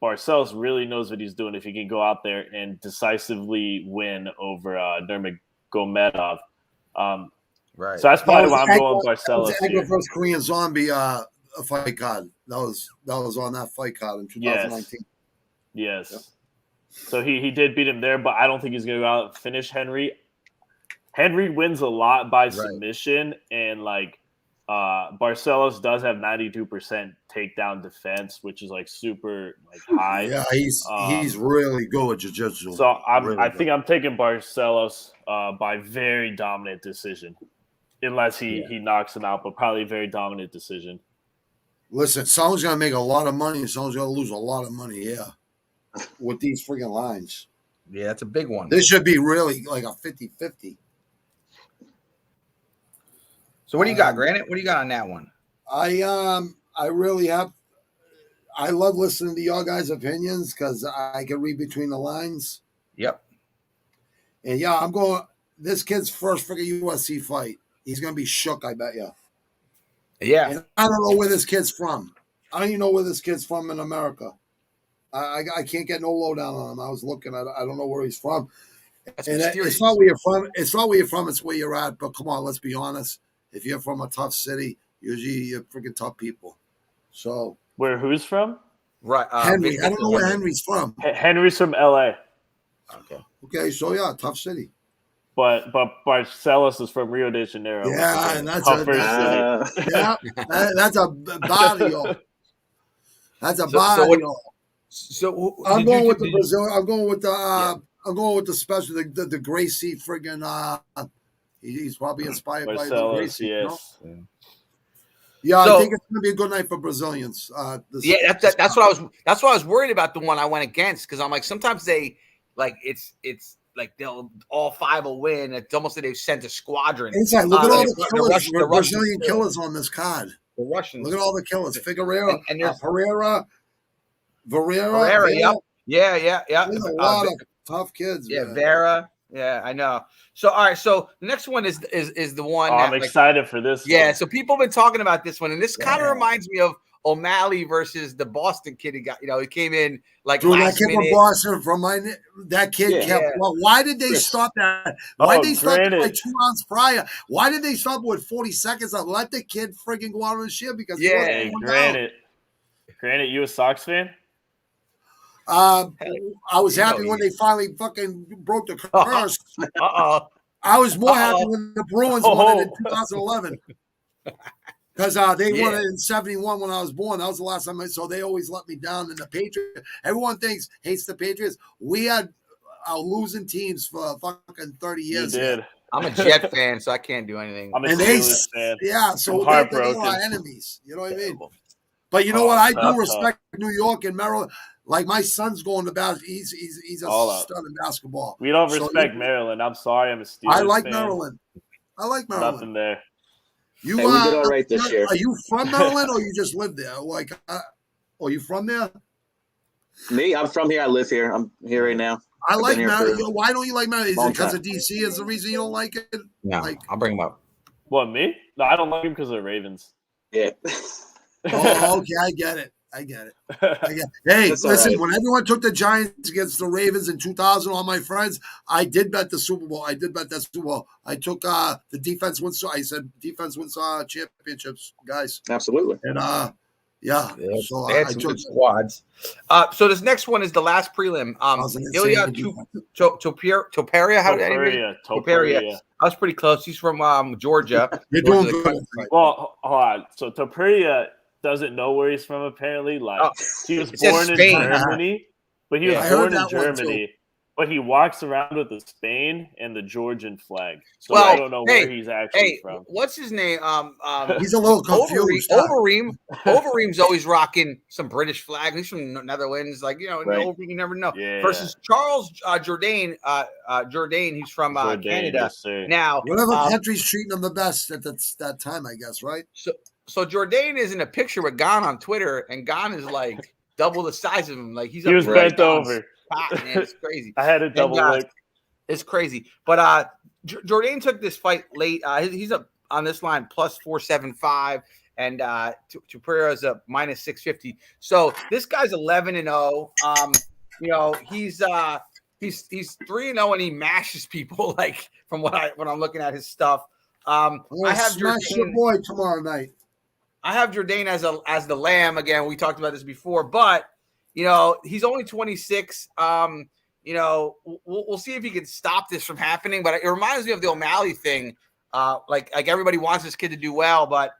Barcelos really knows what he's doing if he can go out there and decisively win over Nurmagomedov. Right. So that's probably why I'm going Barcelos. That was versus Korean Zombie fight card. That was on that fight card in 2019. Yes. Yep. So he did beat him there, but I don't think he's going to go out and finish Henry. Henry wins a lot by submission, and Barcelos does have 92% takedown defense, which is super high. Yeah, he's really good at jiu-jitsu. So I think I'm taking Barcelos by very dominant decision, unless he knocks him out, but probably a very dominant decision. Listen, someone's going to make a lot of money, and someone's going to lose a lot of money. Yeah. With these freaking lines. Yeah, that's a big one. This should be really like a 50-50. So what do you got, Granite? What do you got on that one? I really have. I love listening to your guys' opinions because I can read between the lines. Yep. And yeah, I'm going. This kid's first freaking UFC fight. He's going to be shook, I bet you. Yeah. And I don't know where this kid's from. I don't even know where this kid's from in America. I can't get no lowdown on him. I was looking. I don't know where he's from. That's and mysterious. It's not where you're from. It's not where you're from. It's where you're at. But come on, let's be honest. If you're from a tough city, usually you're freaking tough people. So who's from? Right, Henry. I don't know where Henry's from. Henry's from LA. Okay. So yeah, tough city. But Barcelos is from Rio de Janeiro. Yeah, and that's that's a barrio. That's a barrio. So I'm going with the Brazil. I'm going with the. I'm going with the special. The Gracie friggin'. He's probably inspired by the Gracie. Yes. You know? Yeah, so, I think it's going to be a good night for Brazilians. That's what I was worried about. The one I went against because I'm sometimes they it's they'll all 5 will win. It's almost like they've sent a squadron. Inside, look at all the killers, the Brazilian killers on this card. The Russians. Look at all the killers. Figueroa, and Pereira. Yep. Yeah. There's a lot of tough kids. Yeah, man. Vera. Yeah, I know. So, all right. So the next one is the one. I'm excited for this. Yeah. One. So people have been talking about this one, and this kind of reminds me of O'Malley versus the Boston kid. He got, he came in that kid from Boston that kid kept. Well, why did they stop that? Why did they stop it 2 rounds prior? Why did they stop with 40 seconds? Let the kid friggin' go out on the shit because Granted, you a Sox fan? I was happy when they finally fucking broke the curse. I was more happy when the Bruins won it in 2011 because they won it in 71 when I was born. That was the last time. So they always let me down. And the Patriots, everyone hates the Patriots. We had losing teams for fucking 30 years. You did. I'm a Jet fan, so I can't do anything. I'm a Steelers fan. Yeah, so they're our enemies. You know what I mean? But you know what? I do respect New York and Maryland. Like my son's going to basketball. He's a stud in basketball. We don't respect Maryland. I'm sorry, I'm a Steelers I like fan. Maryland. Nothing there. We did all right this year. Are you from Maryland or you just live there? Are you from there? Me, I'm from here. I live here. I'm here right now. I like Maryland. Why don't you like Maryland? Is it because of DC? Is the reason you don't like it? No, I'll bring him up. What, me? No, I don't like him because of the Ravens. Yeah. Oh, okay. I get it. Hey, listen, when everyone took the Giants against the Ravens in 2000, all my friends, I did bet the Super Bowl. I took the defense wins. I said defense wins championships, guys. Absolutely. And so I took squads. So this next one is the last prelim. Ilya Topuria. Topuria. I was pretty close. He's from Georgia. You're doing good. Well, hold on. So Topuria doesn't know where he's from. Apparently, like he was it born says in Spain. Germany, but he was I born heard in that one, too. Germany. But he walks around with the Spain and the Georgian flag. So Well, I don't know where he's actually from. What's his name? He's a little confused. Overeem's always rocking some British flag. He's from Netherlands. Like, Overeem, you never know. Yeah. Versus Charles Jourdain. Jourdain, he's from Canada. Yes, now, whatever country's treating him the best at that time, I guess, right? So Jourdain is in a picture with Gon on Twitter, and Gon is like double the size of him. Like he was bent over. Man, it's crazy. I had a double look. It's crazy. But Jourdain took this fight late. He's up on this line plus 475, and Tupuria is a minus 650. So this guy's 11-0. He's 3-0 and he mashes people. Like from when I'm looking at his stuff. I have smash your boy tomorrow night. I have Jourdain as the lamb again. We talked about this before, but he's only 26. We'll see if he can stop this from happening. But it reminds me of the O'Malley thing. Like everybody wants this kid to do well, but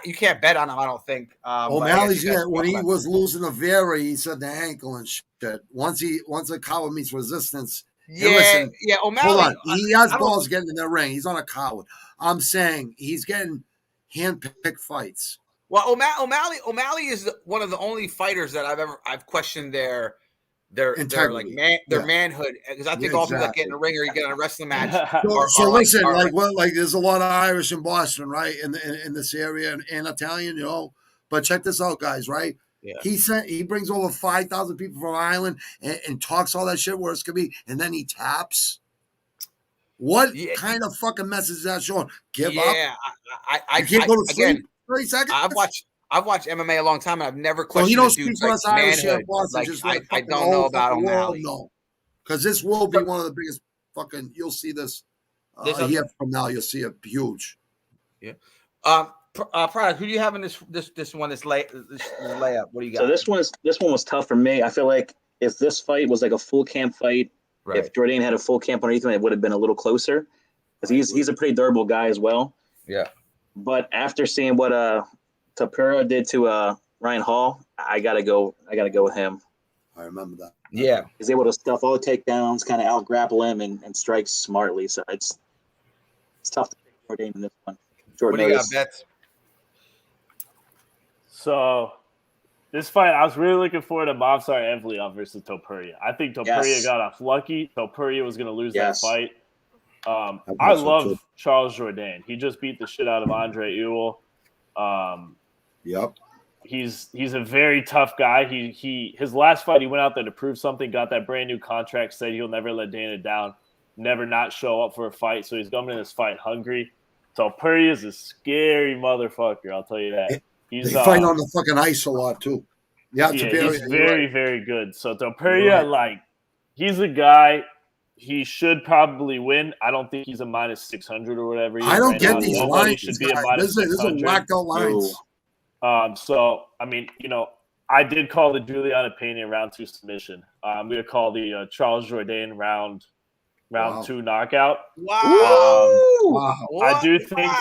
you can't bet on him. I don't think. O'Malley's when he was losing to Vera, he said the ankle and shit. Once a coward meets resistance. Yeah, O'Malley. Hold on, he has balls getting in the ring. He's on a coward. I'm saying he's getting hand-picked fights. Well, O'Malley is one of the only fighters that I've questioned their manhood, because I think all people that get in a ring or you get in a wrestling match. Listen, there's a lot of Irish in Boston, right? In this area and Italian, But check this out, guys, right? Yeah. He brings over 5,000 people from Ireland and talks all that shit where it's gonna be, and then he taps. What kind of fucking message is that showing? Give up? Yeah, I can't go to sleep. Again, 30 seconds. I've watched MMA a long time, and I've never questioned. So you don't speak for us Irish here in Boston. I don't know about O'Malley. No, because this will be one of the biggest fucking. You'll see this. A year from now, you'll see it huge. Yeah. Prada, who do you have in this one? This layup. What do you got? So this one was tough for me. I feel like if this fight was like a full camp fight, right. If Jourdain had a full camp underneath him, it would have been a little closer, because he's a pretty durable guy as well. Yeah. But after seeing what Tupuria did to Ryan Hall, I gotta go with him. I remember that. Yeah. He's able to stuff all the takedowns, kind of out grapple him and strike smartly. So it's tough to pick Jourdain in this one. What do you got, Bets? So this fight, I was really looking forward to Movsar Evliov versus Tupuria. I think Tupuria got off lucky. Tupuria was going to lose that fight. I love Charles Jourdain. He just beat the shit out of Andre Ewell. Yep. He's a very tough guy. His last fight, he went out there to prove something, got that brand new contract, said he'll never let Dana down, never not show up for a fight. So he's coming in this fight hungry. Tupuria is a scary motherfucker, I'll tell you that. They fight on the fucking ice a lot too. Yeah, he's very, very good. So Tupuria, he's a guy. He should probably win. I don't think he's a minus 600 or whatever. I don't get these lines. This is whacked out lines. So I mean, I did call the Juliana Pena round 2 submission. I'm going to call the Charles Jourdain round 2 knockout. Wow. I do think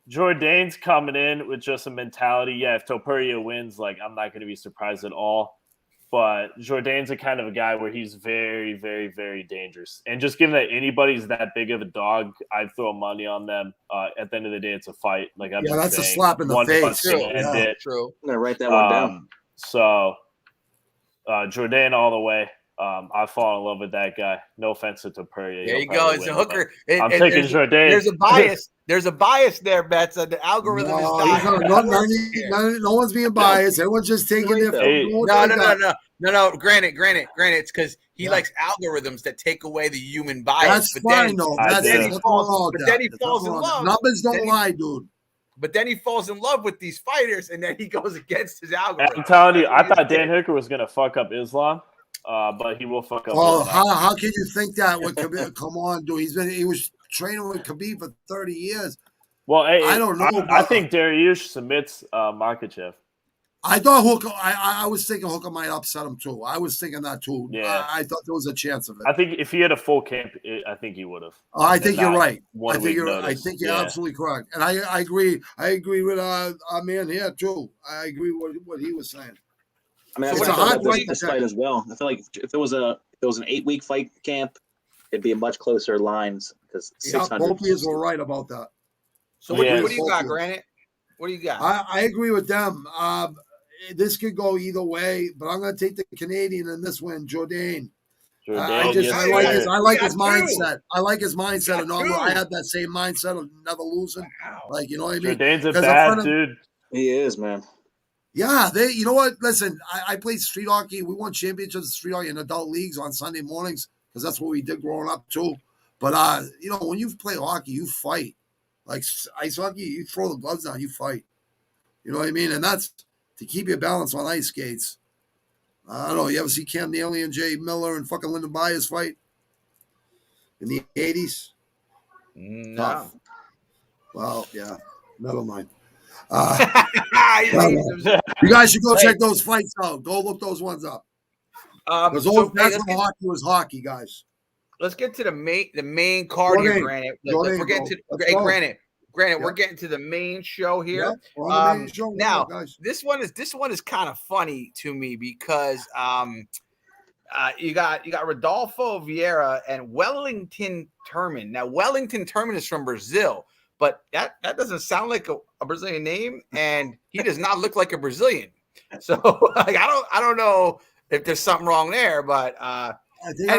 Jourdain's coming in with just a mentality. Yeah, if Tupuria wins, I'm not going to be surprised at all. But Jourdain's a kind of a guy where he's very, very, very dangerous. And just given that anybody's that big of a dog, I'd throw money on them. At the end of the day, it's a fight. That's a slap in the face. True. I'm going to write that one down. So Jourdain all the way. I fall in love with that guy. No offense to Tupuria. There you go. It's a hooker. I'm taking Jourdain. There's a bias. There's a bias there, Bets. The algorithm is not. No one's being biased. Everyone's just taking it. No. Granted, it's because he likes algorithms that take away the human bias. That's fine, though. But then he falls in love. Numbers don't lie, dude. But then he falls in love with these fighters, and then he goes against his algorithm. I'm telling you, I thought Dan Hooker was going to fuck up Islam. But he will fuck up. Oh, how can you think that with Khabib? Come on, dude. He was training with Khabib for 30 years. Well, I don't know. I think Dariush submits Makhachev. I thought Hooker. I was thinking Hooker might upset him too. I was thinking that too. Yeah. I thought there was a chance of it. I think if he had a full camp, I think he would have. I think you're right. I think you're Yeah. absolutely correct, and I agree. I agree with our man here too. I agree with what he was saying. I mean, it's a hard this fight as well. I feel like if it was an 8-week fight camp, it'd be a much closer lines because 600. Both of you were right about that. So what do you got, Granite? What do you got? I agree with them. This could go either way, but I'm going to take the Canadian in this one, Jourdain. I like his mindset. I like his mindset. And I had that same mindset of never losing. Wow. Like, you know what I mean? Jourdain's a bad dude. He is, man. Yeah, you know what? Listen, I played street hockey. We won championships in street hockey in adult leagues on Sunday mornings because that's what we did growing up too. But you know, when you play hockey, you fight. Like ice hockey, you throw the gloves down, you fight. You know what I mean? And that's to keep your balance on ice skates. I don't know. You ever see Cam Neely and Jay Miller and fucking Lyndon Byers fight in the 80s? No. Tough. Well, yeah. Never mind. You guys should go check those fights out. Go look those ones up. That's what hockey was hockey, guys. Let's get to the main card here, Granite. We're getting to Granite. We're getting to the main show here. Now, this one is kind of funny to me because you got Rodolfo Vieira and Wellington Turman. Now, Wellington Turman is from Brazil, but that doesn't sound like a Brazilian name, and he does not look like a Brazilian. So, like, I don't know if there's something wrong there, but I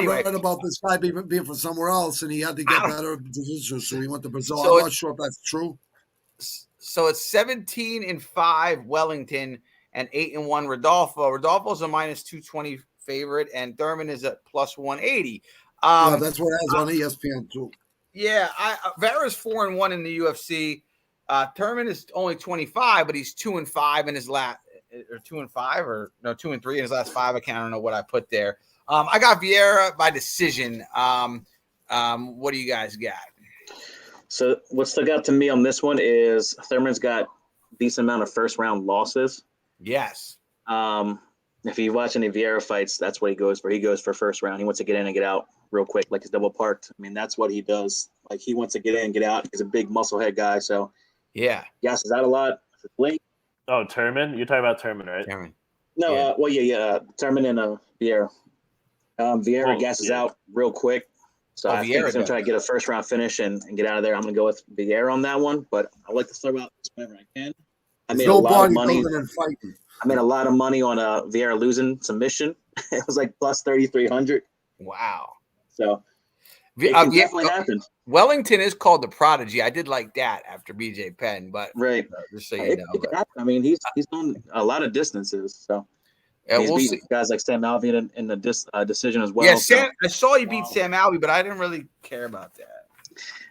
read about this guy being from somewhere else, and he had to get better position, so he went to Brazil. I'm not sure if that's true. So it's 17-5 Wellington and 8-1 Rodolfo. Rodolfo's a -220 favorite, and Thurman is at +180. That's what it has on ESPN too. Yeah, Vera's 4-1 in the UFC. Thurman is only 25, but he's 2-5 in his last, or 2-5, or no 2-3 in his last 5. I don't know what I put there. I got Vieira by decision. What do you guys got? So what stuck out to me on this one is Thurman's got a decent amount of first round losses. Yes. If you watch any Vieira fights, that's what he goes for. He goes for first round. He wants to get in and get out real quick, like he's double parked. I mean, that's what he does. Like he wants to get in and get out. He's a big muscle head guy. So yeah. Yes, is that a lot? Oh, Turman? You're talking about Turman, right? Turman. No, yeah. Turman and Vieira. Vieira gasses out real quick. So I think he's going to try to get a first-round finish and get out of there. I'm going to go with Vieira on that one, but I like to throw out this whenever I can. I made a lot of money. I made a lot of money on Vieira losing submission. It was like plus 3,300. Wow. So it can definitely happen. Wellington is called the Prodigy. I did like that after BJ Penn, but right. Just so you know. I mean, he's on a lot of distances, so. Yeah, he's beat guys like Sam Alvey in the decision as well. Yeah, I saw he beat Sam Alvey, but I didn't really care about that.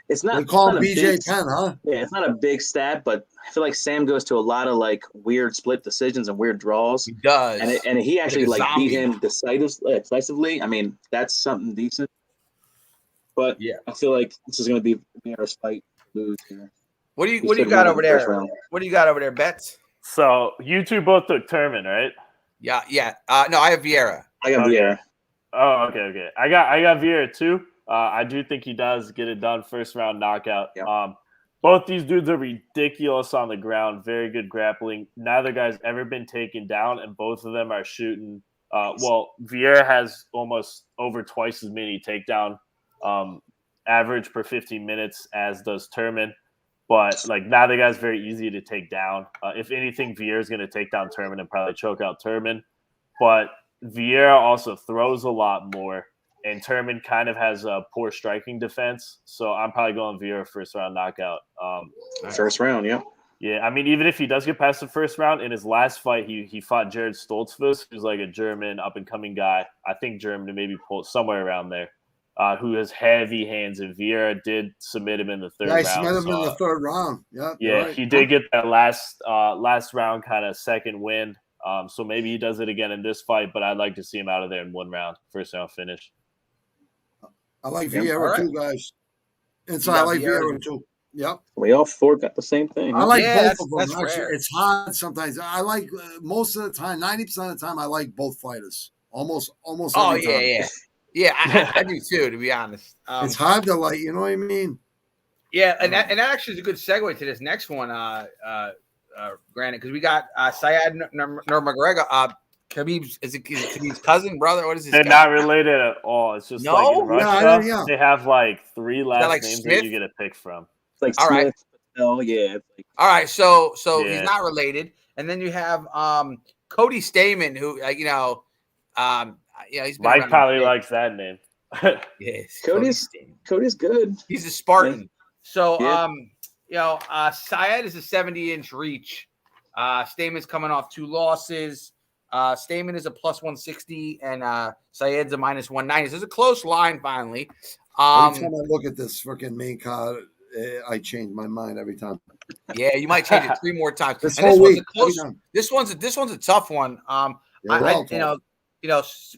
It's not. They call him BJ Penn, huh? Yeah, it's not a big stat, but I feel like Sam goes to a lot of like weird split decisions and weird draws. He does, and he actually like beat him decisively. I mean, that's something decent. But yeah, I feel like this is going to be Vieira's fight lose here. What do you got over there? What do you got over there, Betts? So you two both took Turman, right? Yeah. No, I have Vieira. I got Vieira. Oh, okay. I got Vieira too. I do think he does get it done first round knockout. Yeah. Both these dudes are ridiculous on the ground. Very good grappling. Neither guy's ever been taken down, and both of them are shooting. Vieira has almost over twice as many takedown average per 15 minutes as does Turman. But like neither guy's very easy to take down. If anything, Vieira's going to take down Turman and probably choke out Turman. But Vieira also throws a lot more, and Turman kind of has a poor striking defense. So I'm probably going Vieira first round knockout. First round, yeah. Yeah, I mean, even if he does get past the first round, in his last fight, he fought Jared Stoltzfus, who's like a German up-and-coming guy. I think German, maybe pull somewhere around there. Who has heavy hands, and Vieira did submit him in the third round. Yeah, submit him in the third round. Yeah, right. He did get that last round kind of second win. So maybe he does it again in this fight, but I'd like to see him out of there in one round, first round finish. I like Vieira too, guys. I like Vieira too. Yep. We all four got the same thing. I like both of them. That's Actually, rare. it's hard sometimes. I like most of the time, 90% of the time, I like both fighters. Almost every time. Yeah, I do too, to be honest. It's hard to like, you know what I mean? Yeah, and that actually is a good segue to this next one, granted, because we got Syed Nurmagomedov, Khabib's cousin, brother. What is his? They're not related at all. It's just like in Russia, they have like 3 last names that you get to pick from. It's like all Smith, right. Oh yeah. All right, so he's not related, and then you have Cody Stamen, who he's been Mike probably likes that name. Yes, Cody's good. He's a Spartan. Yeah. So Syed is a 70-inch reach. Stamen's coming off 2 losses. Stamen is a plus 160, and Syed's a minus 190. So it's a close line finally. Every time I look at this freaking main card, I change my mind every time. Yeah, you might change it 3 more times. This one's a close. This one's a tough one.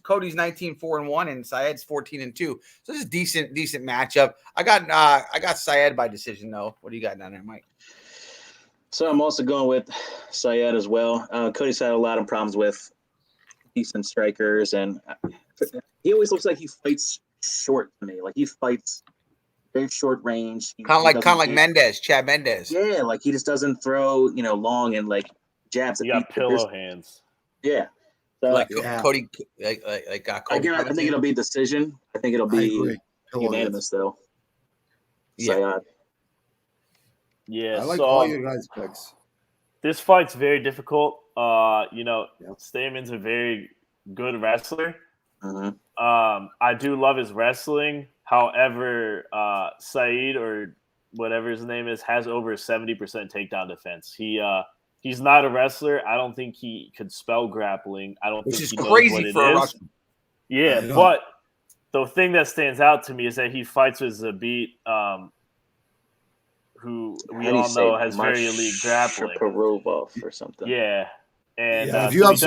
Cody's 19-4-1 and Syed's 14-2. So this is decent matchup. I got Syed by decision though. What do you got down there, Mike? So I'm also going with Syed as well. Cody's had a lot of problems with decent strikers, and he always looks like he fights short to me. Like he fights very short range. Kind of like Mendez, Chad Mendez. Yeah, like he just doesn't throw, long and like jabs. You got pillow hands. Yeah. So, Cody, Cody. I think it'll be decision. I think it'll be unanimous though. Yeah. Yeah. I like all your guys' picks. This fight's very difficult. Stamen's a very good wrestler. I do love his wrestling. However, Saeed or whatever his name is has over 70% takedown defense. He's not a wrestler. I don't think he could spell grappling. I don't think he knows what it is. Yeah, but the thing that stands out to me is that he fights with Zabit, who we all know has very elite grappling. Shapovalov or something. Yeah. And if you have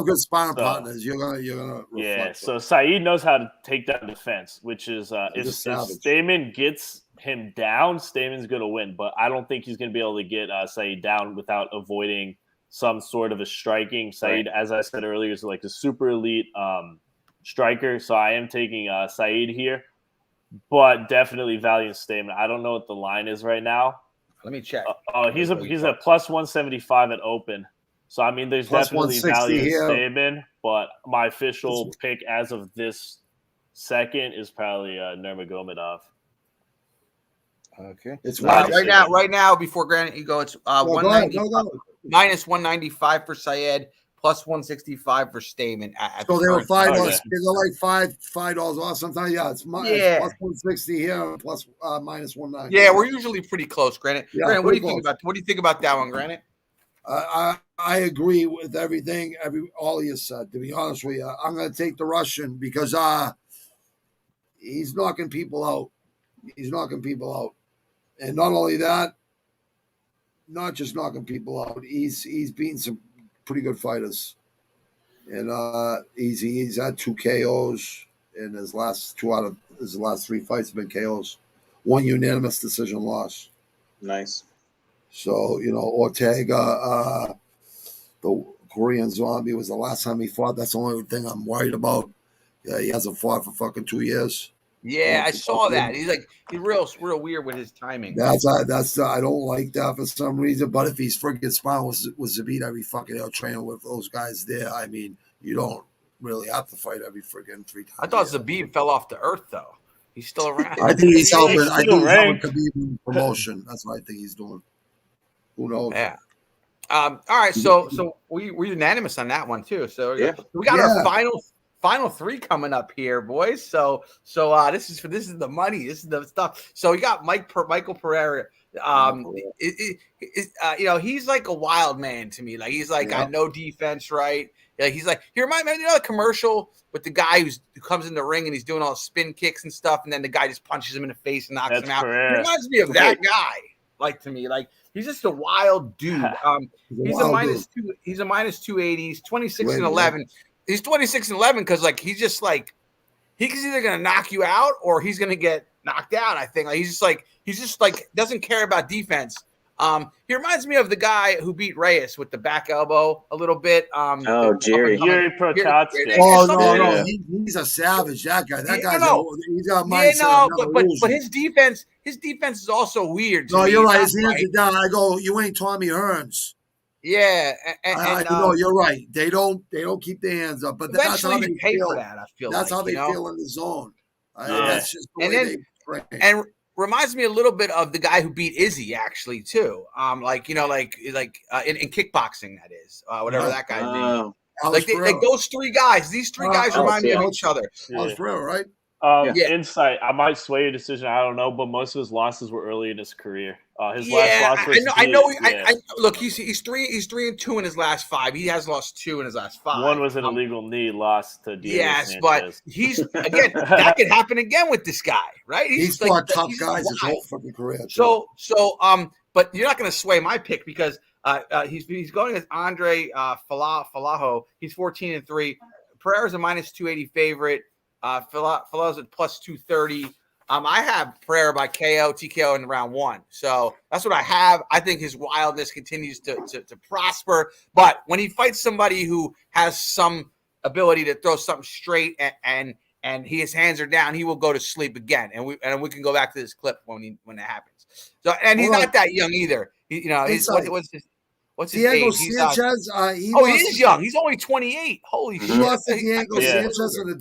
good sparring partners, you're gonna reflect. So Saeed knows how to take down defense, which is if Stamen gets him down, Stamen's gonna win. But I don't think he's gonna be able to get Saeed down without avoiding some sort of a striking. Saeed, as I said earlier, is like a super elite striker. So I am taking Saeed here, but definitely valuing Stamen. I don't know what the line is right now. Let me check. He's a plus 175 at open. So, I mean, there's plus definitely value in Stamen, but my official pick as of this second is probably Nurmagomedov. Okay. It's right now, before granted you go, it's 190 minus 195 for Syed, plus 165 for Stamen. So they were $5. They're like $5 off. Sometimes, it's plus 160 here, plus minus 190. Yeah, we're usually pretty close, Granite. Yeah, Granite, what do you think about that one, Granite? I agree with everything all you said. To be honest with you, I'm going to take the Russian because he's knocking people out. And not only that, not just knocking people out. He's beaten some pretty good fighters, and he's had 2 KOs in his last 3 fights have been KOs. 1 unanimous decision loss. Nice. So, Ortega, the Korean Zombie, was the last time he fought. That's the only thing I'm worried about. Yeah, he hasn't fought for fucking 2 years. Yeah, I saw that. He's real weird with his timing. That's I don't like that for some reason. But if he's freaking sparring with Zabit every fucking training with those guys there, I mean, you don't really have to fight every freaking 3 times. I thought Zabit fell off the earth though. He's still around. I think he's helping. I think he's helping Khabib in promotion. That's what I think he's doing. Who knows? Yeah. All right. So we're unanimous on that one too. So we got our final 3 coming up here, boys. So this is the money. This is the stuff. So you got Michael Pereira. He's like a wild man to me. Like he's like got no defense, right? Like he's like, he reminds me of the commercial with the guy who comes in the ring and he's doing all spin kicks and stuff, and then the guy just punches him in the face and knocks him out. It reminds me of that guy. Like to me, like he's just a wild dude. He's a minus 280. He's 26-11. He's 26-11 because like he's just like he's either gonna knock you out or he's gonna get knocked out. I think he's just like doesn't care about defense. He reminds me of the guy who beat Reyes with the back elbow a little bit. Jerry Prospectives. Oh no, he's a savage. That guy, he's got a mindset. But his defense is also weird. No, you're right. His hands are down. I go, you ain't Tommy Hearns. Yeah, no, you're right. They don't keep their hands up, but that's how they pay feel. For that. I feel that's how they feel in the zone. That's just the way they train. And reminds me a little bit of the guy who beat Izzy, actually, too. In kickboxing, that is, whatever that guy's name. Like those three guys. These three guys remind me of each other. Alex Ferreira, right? Insight. I might sway your decision. I don't know, but most of his losses were early in his career. His last loss. I know. Look, he's 3-2 in his last 5. He has lost 2 in his last 5. One was an illegal knee loss to Diego Sanchez. But he's again. That could happen again with this guy, right? He's fought tough guys his whole fucking career. But you're not going to sway my pick because he's going as Andre Falaho. He's 14-3. Pereira's a -280 favorite. Falaho's at +230. I have Pereira by TKO in round 1. So that's what I have. I think his wildness continues to prosper. But when he fights somebody who has some ability to throw something straight and his hands are down, he will go to sleep again. And we can go back to this clip when that happens. So he's not that young either. What's his Diego age? Sanchez. He is young. He's only 28. Holy shit! He lost to Diego Sanchez in a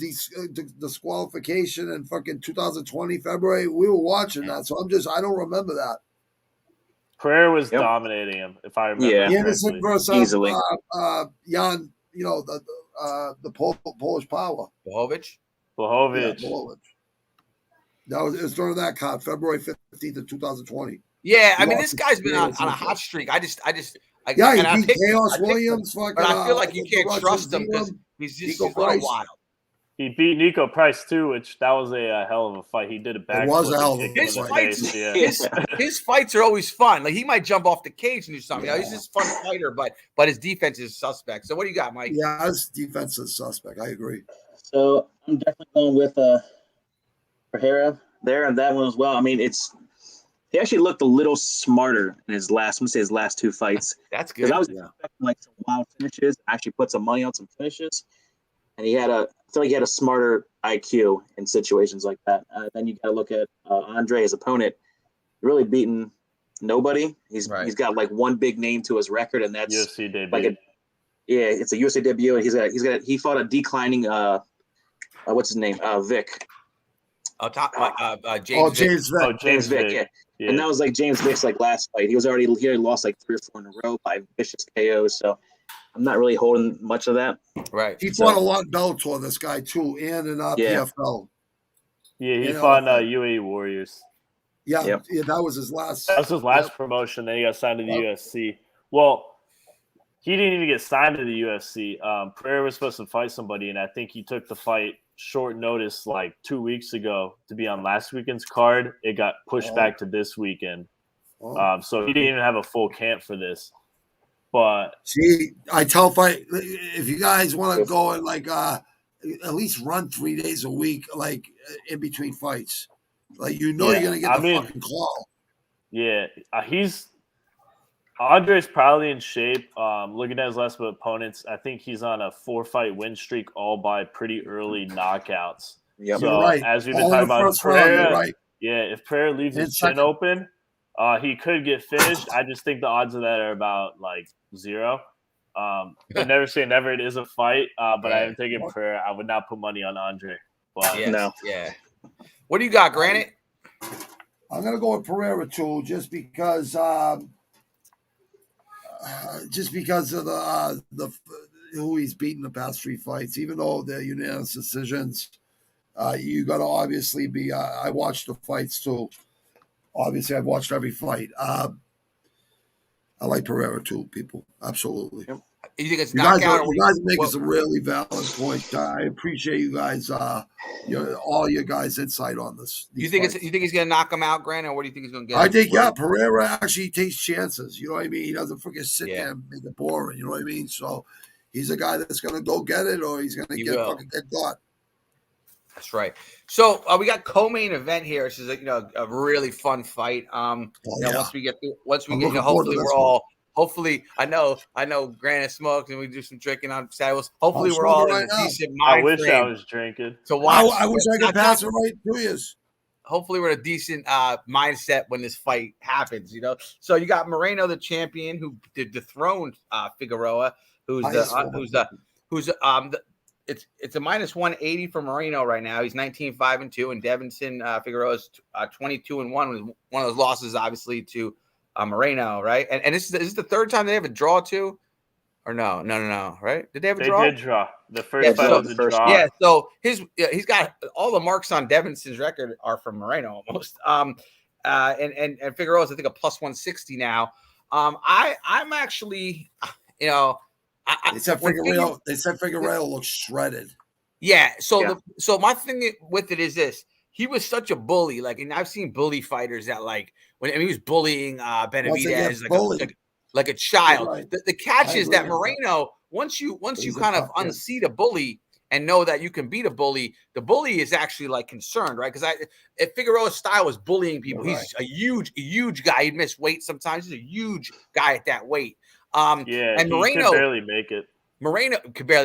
disqualification in fucking 2020 February. We were watching that, so I don't remember that. Pereira was dominating him, if I remember. Yeah, Anderson versus easily. Jan. The Polish power. Blahovic. Yeah, Blahovic. It was during that card, February 15th of 2020. Yeah, I mean, this guy's been on a hot streak. He beat Chaos Williams. But I feel like you can't trust him because he's a little wild. He beat Nico Price too, that was a hell of a fight. He did a backflip. It was a hell of a fight. His fights are always fun. Like he might jump off the cage and do something. Yeah. He's just a fun fighter, but his defense is suspect. So what do you got, Mike? Yeah, his defense is suspect. I agree. So I'm definitely going with Pereira there and that one as well. I mean, he actually looked a little smarter in his last 2 fights. That's good. I was expecting some wild finishes. Actually put some money on some finishes, and I feel like he had a smarter IQ in situations like that. Then you got to look at Andre, his opponent, really beaten nobody. He's got like one big name to his record, and that's UFC debut. It's a UFC debut, and he fought a declining what's his name, Vic. James Vick. Yeah. And that was like James Vick's last fight. He already lost 3 or 4 in a row by vicious KOs. So I'm not really holding much of that. Right. He fought a lot of Bellator, this guy too, and in PFL. Yeah, he fought UAE Warriors. Yeah, that was his last. That was his last promotion. Then he got signed to the UFC. Well, he didn't even get signed to the UFC. Pereira was supposed to fight somebody, and I think he took the fight short notice 2 weeks ago to be on last weekend's card. It got pushed back to this weekend. So he didn't even have a full camp for this. But see, I tell if you guys want to go and at least run 3 days a week, in between fights, you're gonna get the fucking claw. Yeah, Andre's probably in shape. Looking at his last opponents, I think he's on a 4-fight win streak, all by pretty early knockouts. Yep. So as we've been talking about, Pereira, if Pereira leaves his chin open, he could get finished. I just think the odds of that are about 0. But never say never. It is a fight, but I am taking Pereira. I would not put money on Andre. But no. Yeah. What do you got, Granite? I'm gonna go with Pereira too, just because of the who he's beaten the past 3 fights. Even though they're unanimous decisions, you got to obviously be. I watched the fights too. Obviously, I've watched every fight. I like Pereira too, people. Absolutely. Yep. You think it's you guys are making some really valid points. I appreciate you guys, all your guys' insight on this. You think he's going to knock him out, Grant, or what do you think he's going to get? I think Pereira actually takes chances. You know what I mean? He doesn't freaking sit there and make it boring. You know what I mean? So he's a guy that's going to go get it, or he's going to get got. That's right. So we got co-main event here. This is a really fun fight. Once we get, hopefully I know Granite smokes and we do some drinking on saddles. Hopefully we're all in a decent mind frame. I wish I was drinking. To watch. I wish I could pass it right to you. Hopefully we're in a decent mindset when this fight happens. So you got Moreno, the champion, who dethroned Figueroa, it's a minus 180 for Moreno right now. He's 19-5-2, and Devinson Figueroa's 22-1. One of those losses, obviously, to Moreno, right? And this is the third time they have a draw too, or no, right? Did they have a draw? They did draw. The first fight was a draw. Yeah, so he's got all the marks on Devinson's record are from Moreno almost. And Figueroa's I think a plus 160 now. I'm actually, They said Figueroa looks shredded. Yeah. So my thing with it is this: he was such a bully. And I've seen bully fighters that when he was bullying Benavidez like a child. Right. The catch is that Moreno, once you kind of unseat a bully and know that you can beat a bully, the bully is actually concerned, right? Because if Figueroa's style was bullying people, he's a huge guy. He'd miss weight sometimes. He's a huge guy at that weight. And Moreno could barely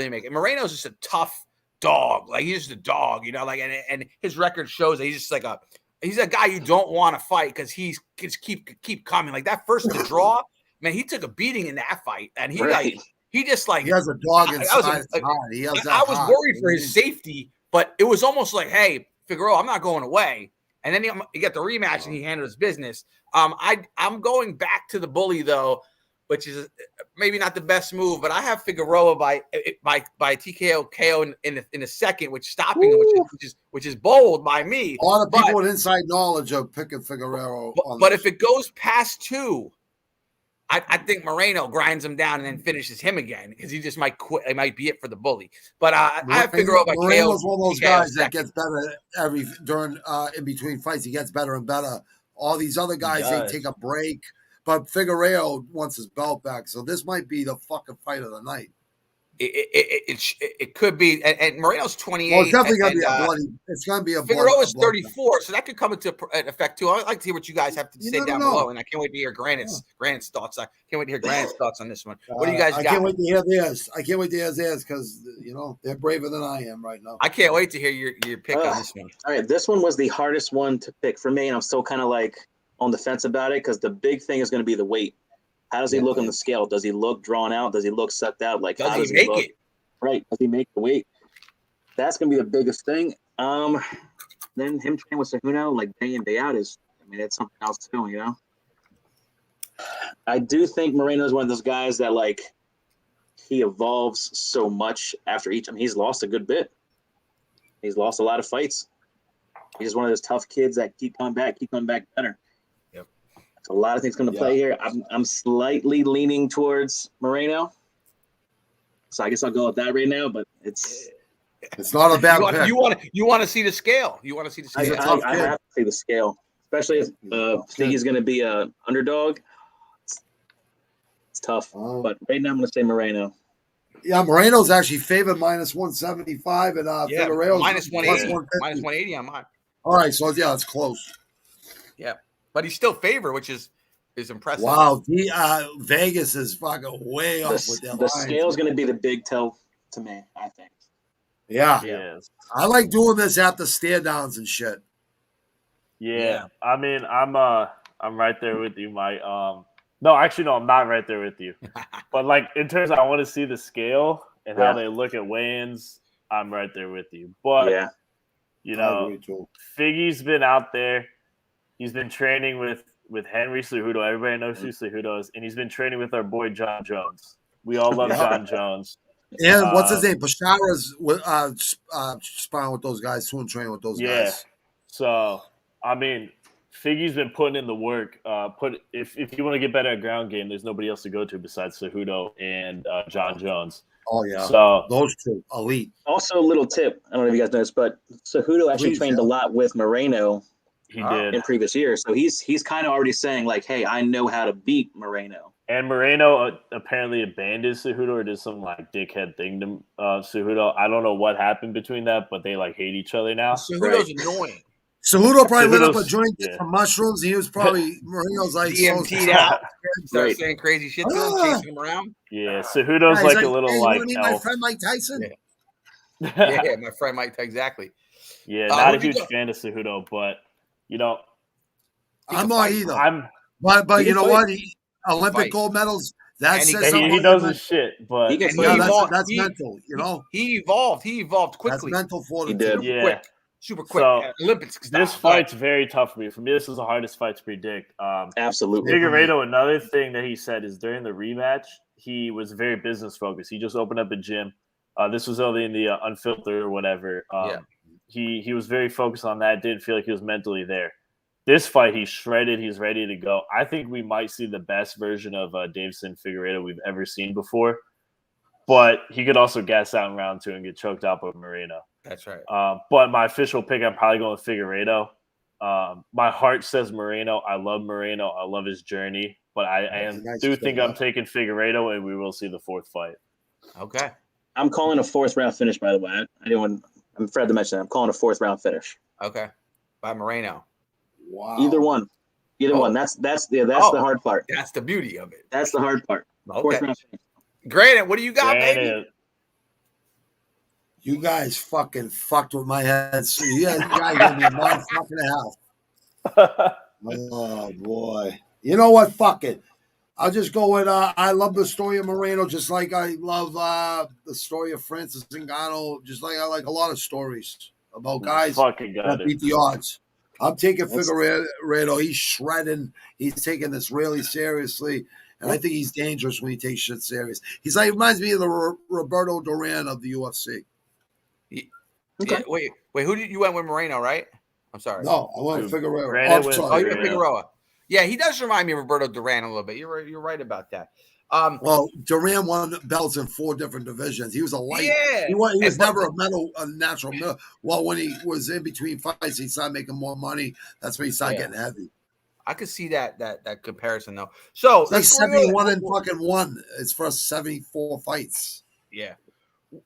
make it. Moreno's just a tough dog. He's just a dog, and his record shows that he's just he's a guy you don't want to fight because he's just keep coming. That first to draw, man, he took a beating in that fight, and he just he has a dog inside. I was worried for his safety, but it was almost hey, Figueroa, I'm not going away. And then he got the rematch and he handled his business. I'm going back to the bully though, which is maybe not the best move, but I have Figueroa by TKO KO in a second, which stopping him, which is bold by me. A lot of people with inside knowledge of picking Figueroa. But if it goes past 2, I think Moreno grinds him down and then finishes him again because he just might quit. It might be it for the bully. But I have Figueroa by Moreno's KO. One of those guys that gets better in between fights. He gets better and better. All these other guys, they take a break. But Figueroa wants his belt back, so this might be the fucking fight of the night. It could be, and Moreno's 28. Well, it's definitely going to be a bloody. It's going to be a Figueroa's 34, so that could come into effect too. I'd like to hear what you guys have to say down below, and I can't wait to hear Granite's thoughts. I can't wait to hear Granite's thoughts on this one. What do you guys got? I can't wait to hear theirs. because they're braver than I am right now. I can't wait to hear your pick on this one. All right, this one was the hardest one to pick for me, and I'm still kind of on the fence about it because the big thing is going to be the weight. How does he look on the scale? Does he look drawn out? Does he look sucked out? How does he make it? Right. Does he make the weight? That's going to be the biggest thing. Then him training with Cejudo day in, day out it's something else too, I do think Moreno is one of those guys that he evolves so much after each. He's lost a good bit. He's lost a lot of fights. He's just one of those tough kids that keep coming back better. A lot of things going to play here. I'm slightly leaning towards Moreno, so I guess I'll go with that right now. But it's not a bad pick. You want to see the scale. You want to see the scale. I have to see the scale, especially if Figgy's going to be a underdog. It's tough, but right now I'm going to say Moreno. Yeah, Moreno's actually favored minus 175, and Figueroa's minus 180. Minus 180 on mine. All right, so it's close. Yeah. But he's still favored, which is impressive. Wow, Vegas is fucking way off with that. The scale is going to be the big tell to me, I think. Yeah. I like doing this at the stand downs and shit. Yeah. I'm right there with you, Mike. No, actually, no, I'm not right there with you. But in terms of I want to see the scale and how they look at weigh-ins, I'm right there with you. But Figgy's been out there. He's been training with Henry Cejudo. Everybody knows who Cejudo is. And he's been training with our boy John Jones. We all love John Jones. And what's his name? Bashara's sparring with those guys too and training with those guys. So, Figgy's been putting in the work. If you want to get better at ground game, there's nobody else to go to besides Cejudo and John Jones. Oh, yeah. So those two, elite. Also, a little tip. I don't know if you guys noticed, but Cejudo actually trained a lot with Moreno. He did in previous years, so he's kind of already saying hey, I know how to beat Moreno. And Moreno apparently abandoned Cejudo or did some like dickhead thing to Cejudo. I don't know what happened between that, but they like hate each other now. Cejudo's annoying. Cejudo probably lit up a joint, did some mushrooms. He was probably Moreno's like DMT'd out. Started saying crazy shit to him, chasing him around. Yeah, Cejudo's like a little hey, like. You want to meet my friend Mike Tyson? Yeah, my friend Mike. Exactly. Yeah, not a huge fan of Cejudo, but I'm not either. But you know what? Olympic gold medals. That says something. He knows his shit, but that's mental. You know, he evolved. He evolved quickly. That's mental fortitude. Super quick. So, Olympics. This fight's very tough for me. For me, this is the hardest fight to predict. Absolutely. Figueiredo, another thing that he said is during the rematch, he was very business focused. He just opened up a gym. This was only in the Unfiltered or whatever. He was very focused on that. Didn't feel like he was mentally there. This fight, he's shredded. He's ready to go. I think we might see the best version of Deiveson Figueiredo we've ever seen before. But he could also gas out in round 2 and get choked out by Moreno. That's right. But my official pick, I'm probably going with Figueiredo. My heart says Moreno. I love Moreno. I love his journey. But I do think I'm taking Figueiredo, and we will see the 4th fight. Okay. I'm calling a 4th round finish, by the way. I'm afraid to mention that. I'm calling a 4th round finish. Okay. By Moreno. Wow. Either one. That's the hard part. That's the beauty of it. That's the hard part. Okay. 4th round finish. Granted, what do you got, baby? You guys fucking fucked with my head. So you guys gave me a motherfucking half. Oh boy. You know what? Fuck it. I'll just go with I love the story of Moreno, just like I love the story of Francis Ngannou, just like I like a lot of stories about guys that beat the odds. I'm taking Figueiredo. He's shredding. He's taking this really seriously. And I think he's dangerous when he takes shit serious. He's like, reminds me of the Roberto Duran of the UFC. Okay. Yeah, wait, who did you went with Moreno, right? I'm sorry. No, I went with Figueiredo. You went Figueroa. Yeah, he does remind me of Roberto Duran a little bit. You're right about that. Well, Duran won belts in 4 different divisions. He was a light. Yeah. He was never a natural middle. Well, when he was in between fights, he started making more money. That's when he started getting heavy. I could see that comparison though. So it's like 71 and fucking 1. It's for 74 fights. Yeah,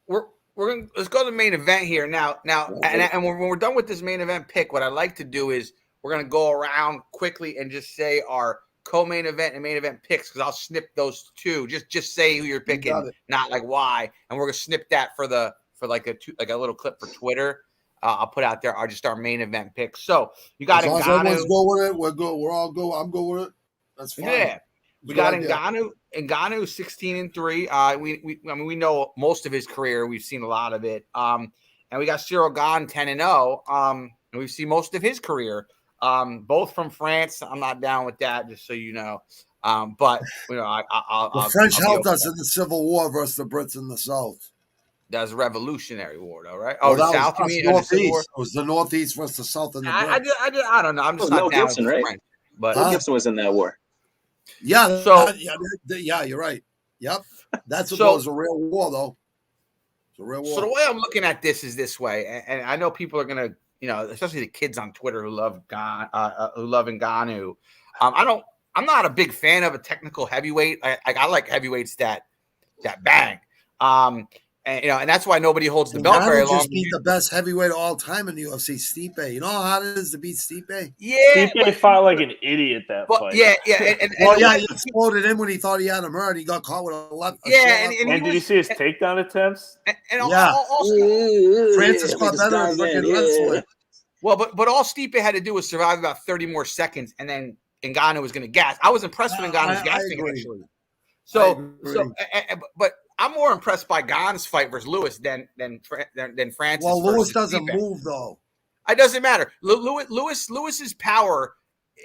we're gonna let's go to the main event here now. And when we're done with this main event pick, what I'd like to do is we're gonna go around quickly and just say our co-main event and main event picks because I'll snip those 2. Just say who you're picking, not like why. And we're gonna snip that for like a little clip for Twitter. I'll put out there our main event picks. So you got Ngannou. Everyone's go with it. We're good. We're all go. I'm good with it. That's fine. Yeah, we got Ngannou. Ngannou 16-3. We know most of his career. We've seen a lot of it. And we got Cyril Gane 10-0. And we've seen most of his career. Both from France. I'm not down with that, just so you know. But the French helped us in the Civil War versus the Brits in the South. That's a Revolutionary War, though, right? Oh, the South, you mean? Northeast. It was the Northeast versus the South and the Brits. I don't know. I'm just not down with right? French. But Mel Gibson was in that war. Yeah. So yeah, you're right. Yep. That's it was a real war, though. It's a real war. So the way I'm looking at this is this way, and I know people are gonna, especially the kids on Twitter who love Ngannou. I'm not a big fan of a technical heavyweight. I like heavyweights that bang. And that's why nobody holds the belt very long. Just beat the best heavyweight of all time in the UFC, Stipe. You know how hard it is to beat Stipe? Yeah. Stipe fought like an idiot that fight. Yeah. He exploded in when he thought he had him hurt. He got caught with a left. And did you see his takedown attempts? Francis got better at freaking wrestling. Well, but all Stipe had to do was survive about 30 more seconds, and then Ngannou was going to gas. I was impressed with Ngannou's gassing, actually. But I'm more impressed by Gane's fight versus Lewis than Francis. Well, Lewis doesn't move though. It doesn't matter. Lewis's power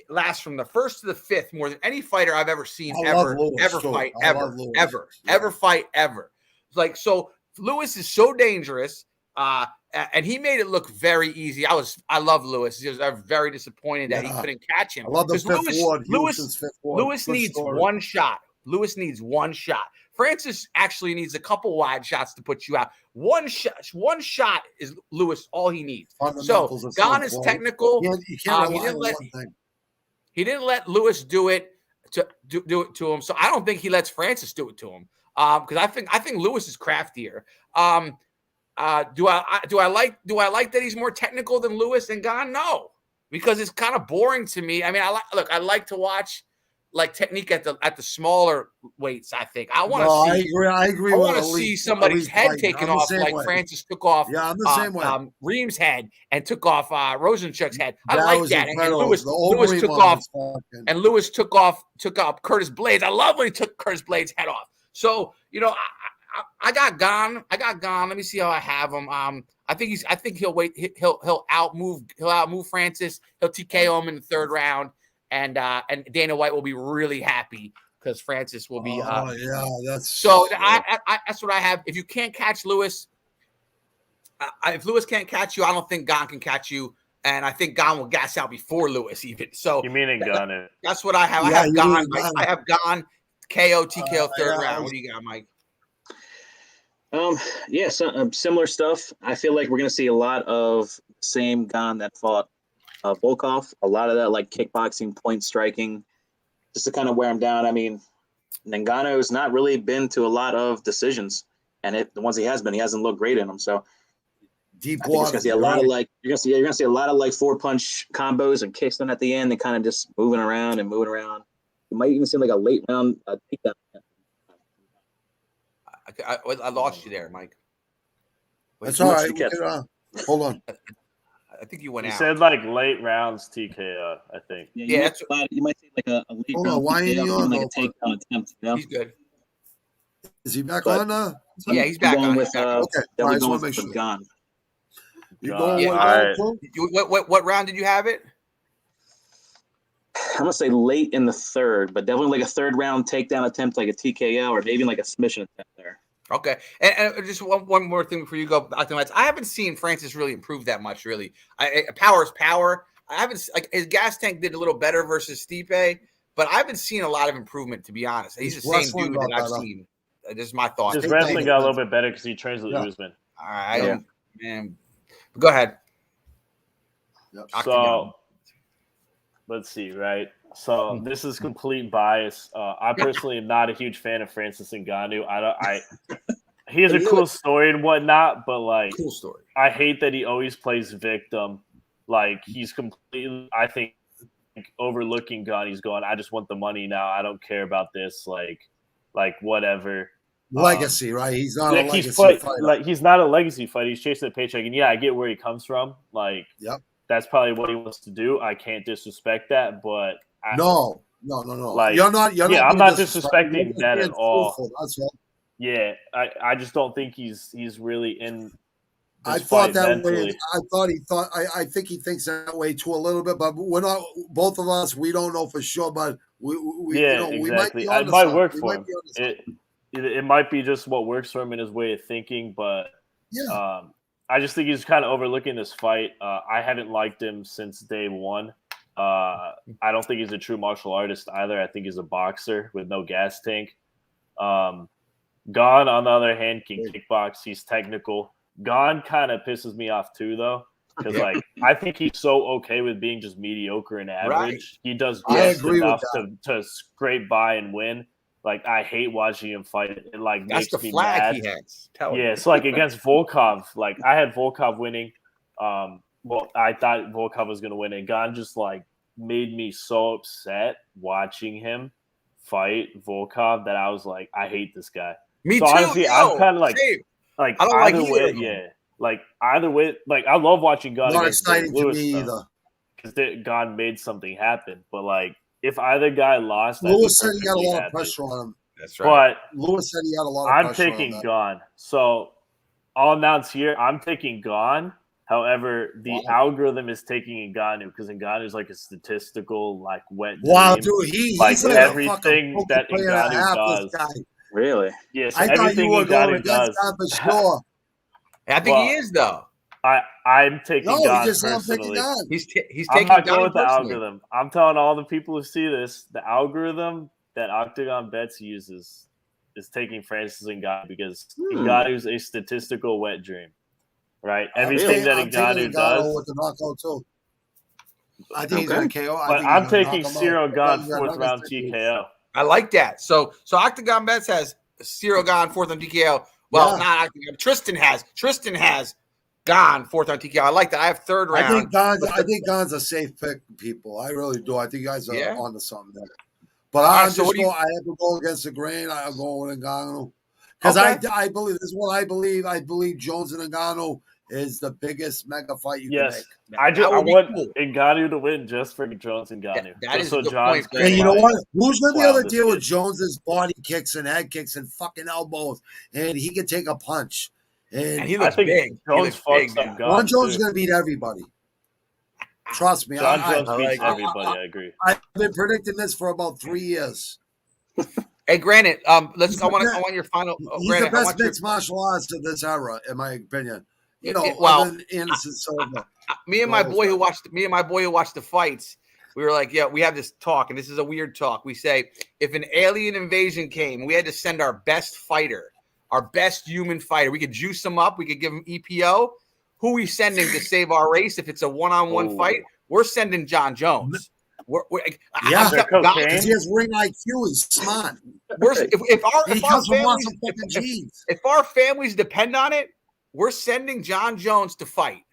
lasts from the 1st to the 5th more than any fighter I've ever seen ever fight. Like, so Lewis is so dangerous, and he made it look very easy. I love Lewis. I was very disappointed that he couldn't catch him. I love the fifth ward. Lewis needs one shot. Lewis needs one shot. Francis actually needs a couple wide shots to put you out. One shot is Lewis all he needs. So Gane is technical. He didn't let Lewis do it to do it to him. So I don't think he lets Francis do it to him. Because I think Lewis is craftier. Do I like that he's more technical than Lewis and Gane? No, because it's kind of boring to me. I mean, I like to watch like technique at the smaller weights. I think I want to see. I agree. I want to see somebody's head taken off, like Francis took off. Yeah, I'm the same way. Reem's head and took off Rosenchuk's head. I that like that. And Lewis took off, and Lewis took off Curtis Blades. I love when he took Curtis Blades' head off. So I got Gane. Let me see how I have him. I think he'll wait. He'll outmove Francis. He'll TKO him in the third round. And Dana White will be really happy because Francis will be. That's what I have. If you can't catch Lewis, if Lewis can't catch you, I don't think Gane can catch you, and I think Gane will gas out before Lewis even. So you mean Gane? That's what I have. I have Gane. I have Gane KO TKO third round. What do you got, Mike? Similar stuff. I feel like we're gonna see a lot of same Gane that fought Volkov, a lot of that like kickboxing, point striking, just to kind of wear him down. I mean, Ngannou's not really been to a lot of decisions, and the ones he has been, he hasn't looked great in them. So deep water. You're gonna see a lot of you're gonna see a lot of like 4-punch combos and kicks them at the end, and kind of just moving around. You might even see like a late round takedown. I lost you there, Mike. That's all right. Hold on. I think you went out. You said like late rounds TKO, I think. Yeah, you might see like a late round TKO, like a takedown attempt. He's good. Is he back on now? Yeah, he's back on. Okay, I just want to make sure. Gone. You going with that? What round did you have it? I'm gonna say late in the third, but definitely like a third round takedown attempt, like a TKO, or maybe like a submission attempt there. Okay, and just one more thing before you go. I haven't seen Francis really improve that much. Really, power is power. I haven't his gas tank did a little better versus Stipe, but I haven't seen a lot of improvement, to be honest. He's the same dude that I've seen. This is my thought. His wrestling got a little bit better because he trains with Usman. All right, man. Go ahead. Yep. So let's see, right? So this is complete bias. I personally am not a huge fan of Francis Ngannou. He has a cool story and whatnot, but like, cool story. I hate that he always plays victim. Like he's completely, I think, overlooking Gane. He's going, I just want the money now. I don't care about this. Like whatever. Legacy, right? He's not a legacy fighter. Like he's not a legacy fighter. He's chasing a paycheck, and I get where he comes from. Like, that's probably what he wants to do. I can't disrespect that, but no. Like, you're not. I'm not disrespecting that at all. Yeah, I just don't think he's really in. I thought that way. I think he thinks that way too a little bit, but we're not. Both of us, we don't know for sure, but we exactly. We might be it might work for him. It might be just what works for him in his way of thinking, but I just think he's kind of overlooking this fight. I haven't liked him since day one. I don't think he's a true martial artist either. I think he's a boxer with no gas tank. Gane, on the other hand, can kickbox. He's technical. Gane kind of pisses me off too, though, because I think he's so okay with being just mediocre and average. Right. He does just enough to scrape by and win. Like, I hate watching him fight. It that's makes the me flag mad. He has. So like against Volkov, like I had Volkov winning. Well, I thought Volkov was gonna win, and Gane just like made me so upset watching him fight Volkov that I was like, I hate this guy. Me so too. Honestly, I'm kind of like I don't either like way, Like either way, like I love watching Gane. Not exciting to me either. Because Gane made something happen, but like. If either guy lost, Lewis said he got a lot of pressure on him. That's right. But Lewis said he had a lot of pressure on him. I'm taking Gane. So I'll announce here, I'm taking Gane. However, the algorithm is taking Ngannou because Ngannou is like a statistical, like wet dream. Wow, dude, he's like like everything that Ngannou does. Really? Yes. I thought you were going against that for sure. I think he is though. I'm taking Gane personally. He's taking I'm not going Gane with the algorithm. I'm telling all the people who see this, the algorithm that Octagon Bets uses is taking Francis Ngannou because Ngannou's a statistical wet dream, right? Everything that Ngannou does. With the knockout too. I think he's going to KO. But I'm taking Cyril Gane 4th round TKO. I like that. So Octagon Bets has Cyril Gane 4th round TKO. Well, not Octagon. Tristan has Gane 4th round TKO. I like that. I have 3rd round. I think Gane's a safe pick, people. I really do. I think you guys are onto something there. But I have to go against the grain. I'm going with Ngannou. Because I believe this is what I believe. I believe Jones and Ngannou is the biggest mega fight you can make. I want Ngannou to win just for Jones and Ngannou. That is so the John's point. And you know what? Who's going to be able to deal with Jones's body kicks and head kicks and fucking elbows? And he can take a punch. And he looks big. Jones Ron Jones is going to beat everybody. Trust me. John Jones beats everybody. I agree. I've been predicting this for about 3 years. Hey, Granite, I want your final. He's Granite, the best mixed martial arts of this era, in my opinion. You know, other than Anderson Silva. Me and my boy who watched the fights, we were like, yeah, we have this talk, and this is a weird talk. We say, if an alien invasion came, we had to send our best fighter, our best human fighter. We could juice him up. We could give him EPO. Who are we sending to save our race? If it's a one-on-one fight, we're sending John Jones. Because he has ring IQ. He's smart. If our families depend on it, we're sending John Jones to fight.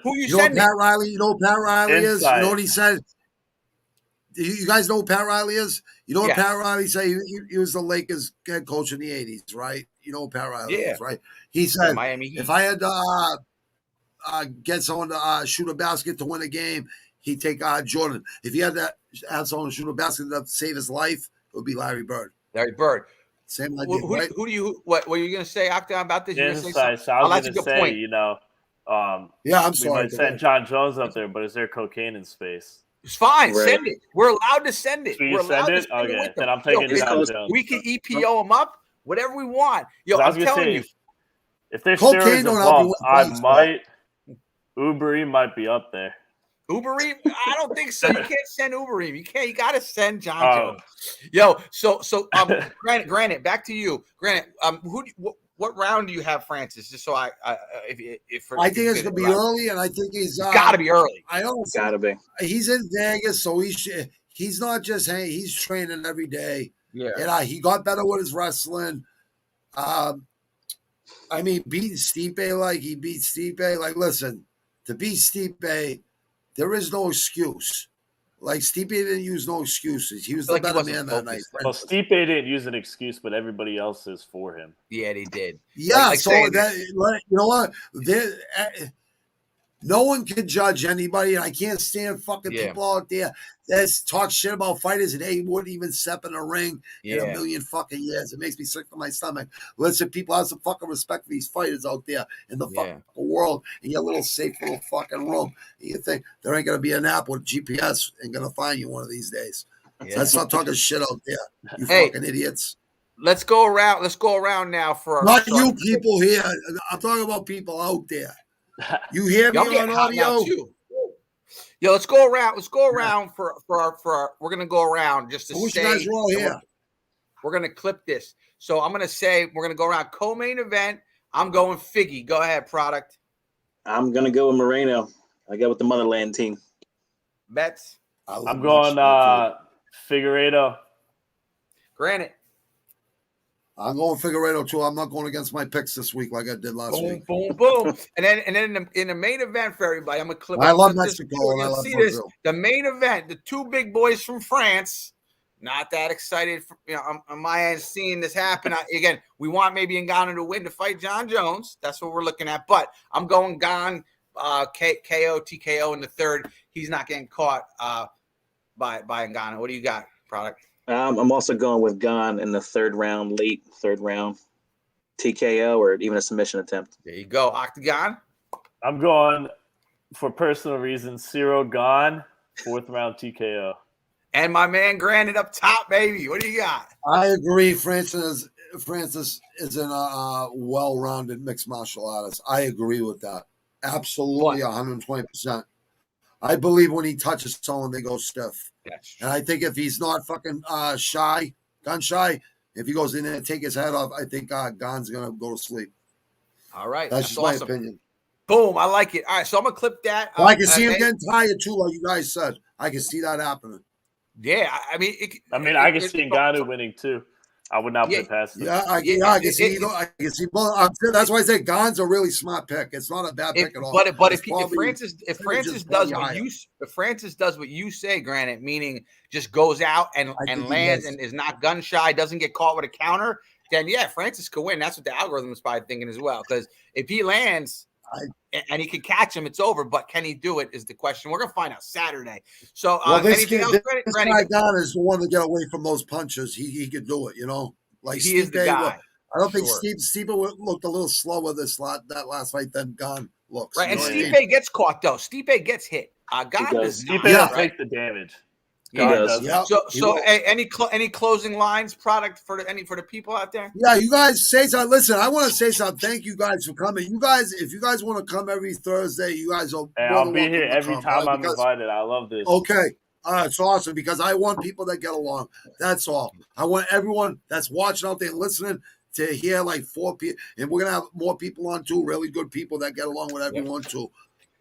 Who you sending? Pat Riley. You know who Pat Riley is? You know what he said? You guys know who Pat Riley is? You know what Pat Riley said? He was the Lakers head coach in the 80s, right? You know who Pat Riley is, right? He said, if I had to get someone to shoot a basket to win a game, he'd take Jordan. If he had to have someone shoot a basket to save his life, it would be Larry Bird. Larry Bird. Same idea, right? What were you going to say, Octagon, about this? Inside. So I was going to say, point. I'm sorry. We might send John Jones up there, but is there cocaine in space? It's fine. Right. Send it. We're allowed to send it. We're allowed to send it. Then I'm taking John Jones. We can EPO him up, whatever we want. I'm telling you. If there's steroids involved, I might. Ubery might be up there. Ubery? I don't think so. You can't send Ubery. You got to send John Jones. So Granite, back to you. Granite, what round do you have, Francis? Just so I think it's gonna be early, and I think he's got to be early. I don't. Got to be. He's in Vegas, so he's not just he's training every day. Yeah, and he got better with his wrestling. Beating Stipe like he beat Stipe. Like, listen, to beat Stipe, there is no excuse. Like, Stipe didn't use no excuses. He was the better man that night. Well, Stipe didn't use an excuse, but everybody else is for him. Yeah, they did. Yeah, you know what? No one can judge anybody, and I can't stand fucking people out there that talk shit about fighters and they wouldn't even step in a ring in a million fucking years. It makes me sick to my stomach. Listen, people have some fucking respect for these fighters out there in the fucking world in your little safe little fucking room. And you think there ain't gonna be an app with GPS and gonna find you one of these days. Yeah. So let's not talking shit out there, you fucking idiots. Let's go around. Let's go around now for not you people here. I'm talking about people out there. You hear me on audio? Yo, let's go around. Let's go around for our. We're gonna go around just to say. You guys are all here. We're gonna clip this. So I'm gonna say we're gonna go around co-main event. I'm going Figgy. Go ahead, product. I'm gonna go with Moreno. I go with the Motherland team. Bets. I'm going Figueiredo. Granted. I'm going Figueiredo too. I'm not going against my picks this week like I did last week. Boom, boom. And then in the main event for everybody, I'm gonna clip. I love Mexico and I love Brazil. The main event, the two big boys from France. Not that excited, on my end, seeing this happen. Again, we want maybe Ngannou to win to fight John Jones. That's what we're looking at. But I'm going Gane, KO, TKO in the third. He's not getting caught by Ngannou. What do you got, product? I'm also going with Gane in the late third round, TKO or even a submission attempt. There you go, Octagon. I'm going, for personal reasons, Cyril Gane, 4th round TKO. And my man Granite up top, baby. What do you got? I agree. Francis is a well-rounded mixed martial artist. I agree with that. Absolutely, 120%. I believe when he touches someone, they go stiff. Yes. And I think if he's not fucking gun shy, if he goes in there and take his head off, I think Gane's going to go to sleep. All right. That's just awesome. my opinion. Boom. I like it. All right. So I'm going to clip that. Well, I can see him getting tired too, like you guys said. I can see that happening. Yeah. I mean, I can see Ngannou winning too. I would not put it past him. I can see. I can see. That's why I say Gon's a really smart pick. It's not a bad pick at all. But if Francis does what you say, Granite, meaning just goes out and lands and is not gun shy, doesn't get caught with a counter, then yeah, Francis could win. That's what the algorithm is probably thinking as well. Because if he lands and he can catch him, it's over. But can he do it is the question. We're gonna find out Saturday. So anything else? This guy Gon is the one to get away from those punches. He could do it, you know. Like he is the guy. I don't think Steve looked a little slower that last fight than Gon looks. Right, and Stipe gets caught though. Stipe gets hit. Gon does not. Stipe doesn't take the damage. Yeah. So any closing lines, product for the people out there? Yeah, you guys say something. Listen, I want to say something. Thank you guys for coming. You guys, if you guys want to come every Thursday, you guys are. Hey, I'll be here every time I'm invited. I love this. Okay. It's awesome because I want people that get along. That's all. I want everyone that's watching out there and listening to hear like 4 people. And we're going to have more people on too, really good people that get along with everyone too.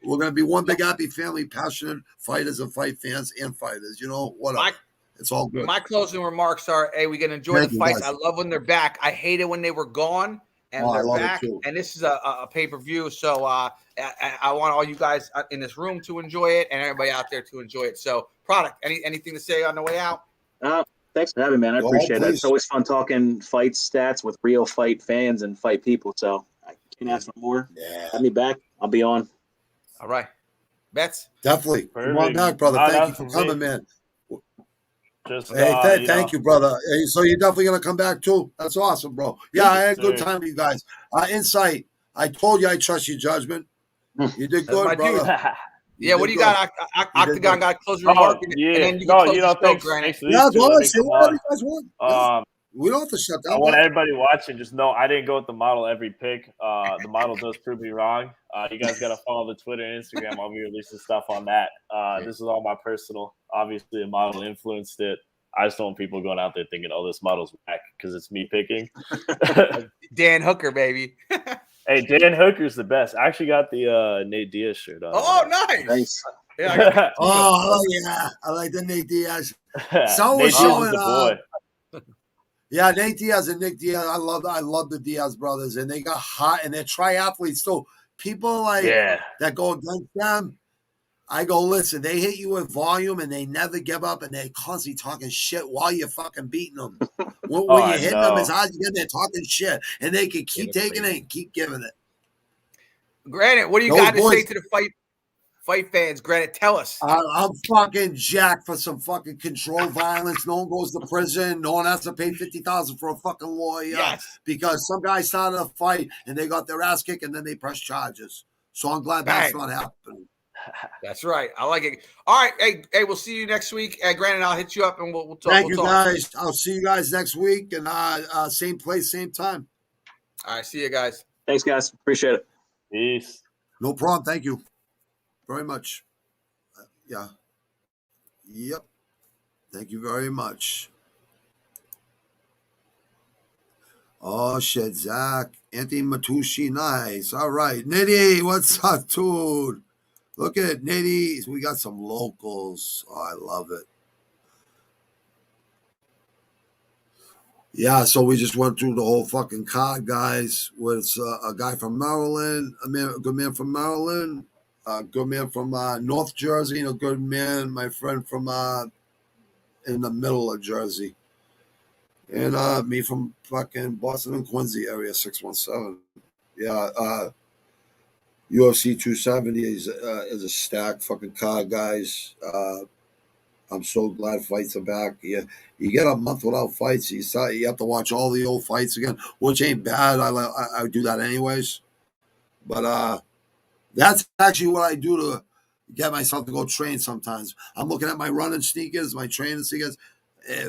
We're going to be one big happy family, passionate fighters and fight fans and fighters. You know, whatever. It's all good. My closing remarks are, hey, we can enjoy the fights. I love when they're back. I hate it when they were gone. And they're back, and this is a pay-per-view, so I want all you guys in this room to enjoy it, and everybody out there to enjoy it. So, product, anything to say on the way out? Thanks for having me, man. I appreciate it. It's always fun talking fight stats with real fight fans and fight people. So I can't ask for more. Yeah. Have me back. I'll be on. All right, Bets. Definitely. Come on back, brother. Thank you for coming, man. Thank you, brother. Hey, so you're definitely gonna come back too. That's awesome, bro. Yeah, I had a good time with you guys. Insight. I told you I trust your judgment. You did good, brother. Yeah, what do you got? Octagon got a closing remark. And then you thanks. Yeah, well, say whatever you guys want. We don't have to shut down. I want everybody watching just know I didn't go with the model every pick. The model does prove me wrong. You guys got to follow the Twitter and Instagram. I'll be releasing stuff on that. This is all my personal. Obviously, the model influenced it. I just don't want people going out there thinking, oh, this model's whack because it's me picking. Dan Hooker, baby. Hey, Dan Hooker's the best. I actually got the Nate Diaz shirt on. Oh, nice. Yeah, yeah. I like the Nate Diaz. Someone was showing Yeah, Nate Diaz and Nick Diaz. I love the Diaz brothers, and they got hot, and they're triathletes. So people that go against them, I go, listen, they hit you with volume, and they never give up, and they're constantly talking shit while you're fucking beating them. When you're hitting them as hard as you can, they're talking shit, and they can keep taking it and keep giving it. Granted, what do you got to say to the fight fans? Granted, tell us. I'm fucking jacked for some fucking controlled violence. No one goes to prison. No one has to pay $50,000 for a fucking lawyer because some guy started a fight and they got their ass kicked and then they press charges. So I'm glad that's not happening. That's right. I like it. All right. Hey, we'll see you next week. Granted, I'll hit you up and we'll talk. Thank you, guys. I'll see you guys next week and same place, same time. All right. See you guys. Thanks, guys. Appreciate it. Peace. No problem. Thank you very much. Yep. Thank you very much. Oh, shit, Zach. Anthony Matushi, nice. All right. Nitty, what's up, dude? Look at Nitty. We got some locals. Oh, I love it. Yeah, so we just went through the whole fucking card, guys. With a guy from Maryland, a good man from Maryland, a good man from North Jersey, and a good man, my friend from in the middle of Jersey. And me from fucking Boston and Quincy area, 617. Yeah, UFC 270 is a stacked fucking card, guys. I'm so glad fights are back. You get a month without fights. You have to watch all the old fights again, which ain't bad. I do that anyways. But that's actually what I do to get myself to go train sometimes. I'm looking at my running sneakers, my training sneakers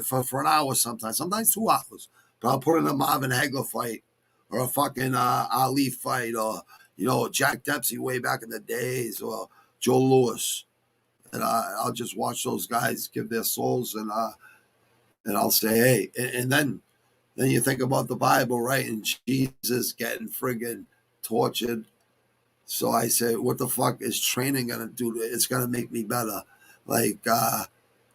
for an hour sometimes 2 hours. But I'll put in a Marvin Hagler fight or a fucking Ali fight or, Jack Dempsey way back in the days or Joe Louis. And I'll just watch those guys give their souls, and I'll say, hey, and then you think about the Bible, right? And Jesus getting friggin' tortured, So I said, what the fuck is training going to do? It's going to make me better. Like,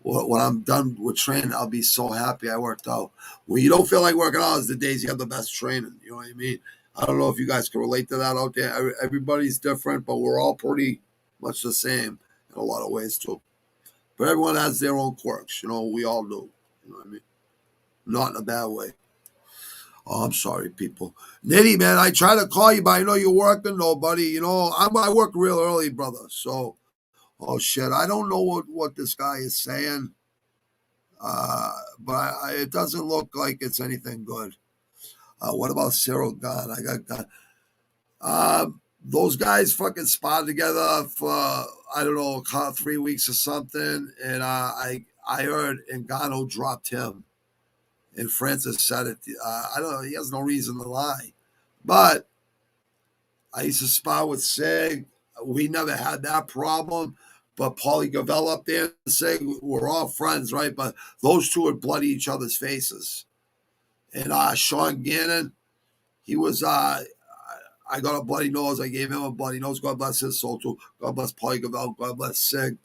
when I'm done with training, I'll be so happy I worked out. When you don't feel like working out is the days you have the best training. You know what I mean? I don't know if you guys can relate to that out there. Everybody's different, but we're all pretty much the same in a lot of ways too. But everyone has their own quirks. You know, we all do. You know what I mean? Not in a bad way. Oh, I'm sorry, people. Nitty, man, I try to call you, but I know you're working, though, buddy. You know, I work real early, brother. So, oh, shit. I don't know what this guy is saying, but it doesn't look like it's anything good. What about Cyril Gahn? I got Gahn. Those guys fucking sparred together for, I don't know, 3 weeks or something. And I heard Ngannou dropped him. And Francis said it. I don't know. He has no reason to lie. But I used to spar with Sig. We never had that problem. But Paulie Gavel up there and Sig, we're all friends, right? But those two would bloody each other's faces. And Sean Gannon, he was, I got a bloody nose. I gave him a bloody nose. God bless his soul too. God bless Paulie Gavel. God bless Sig.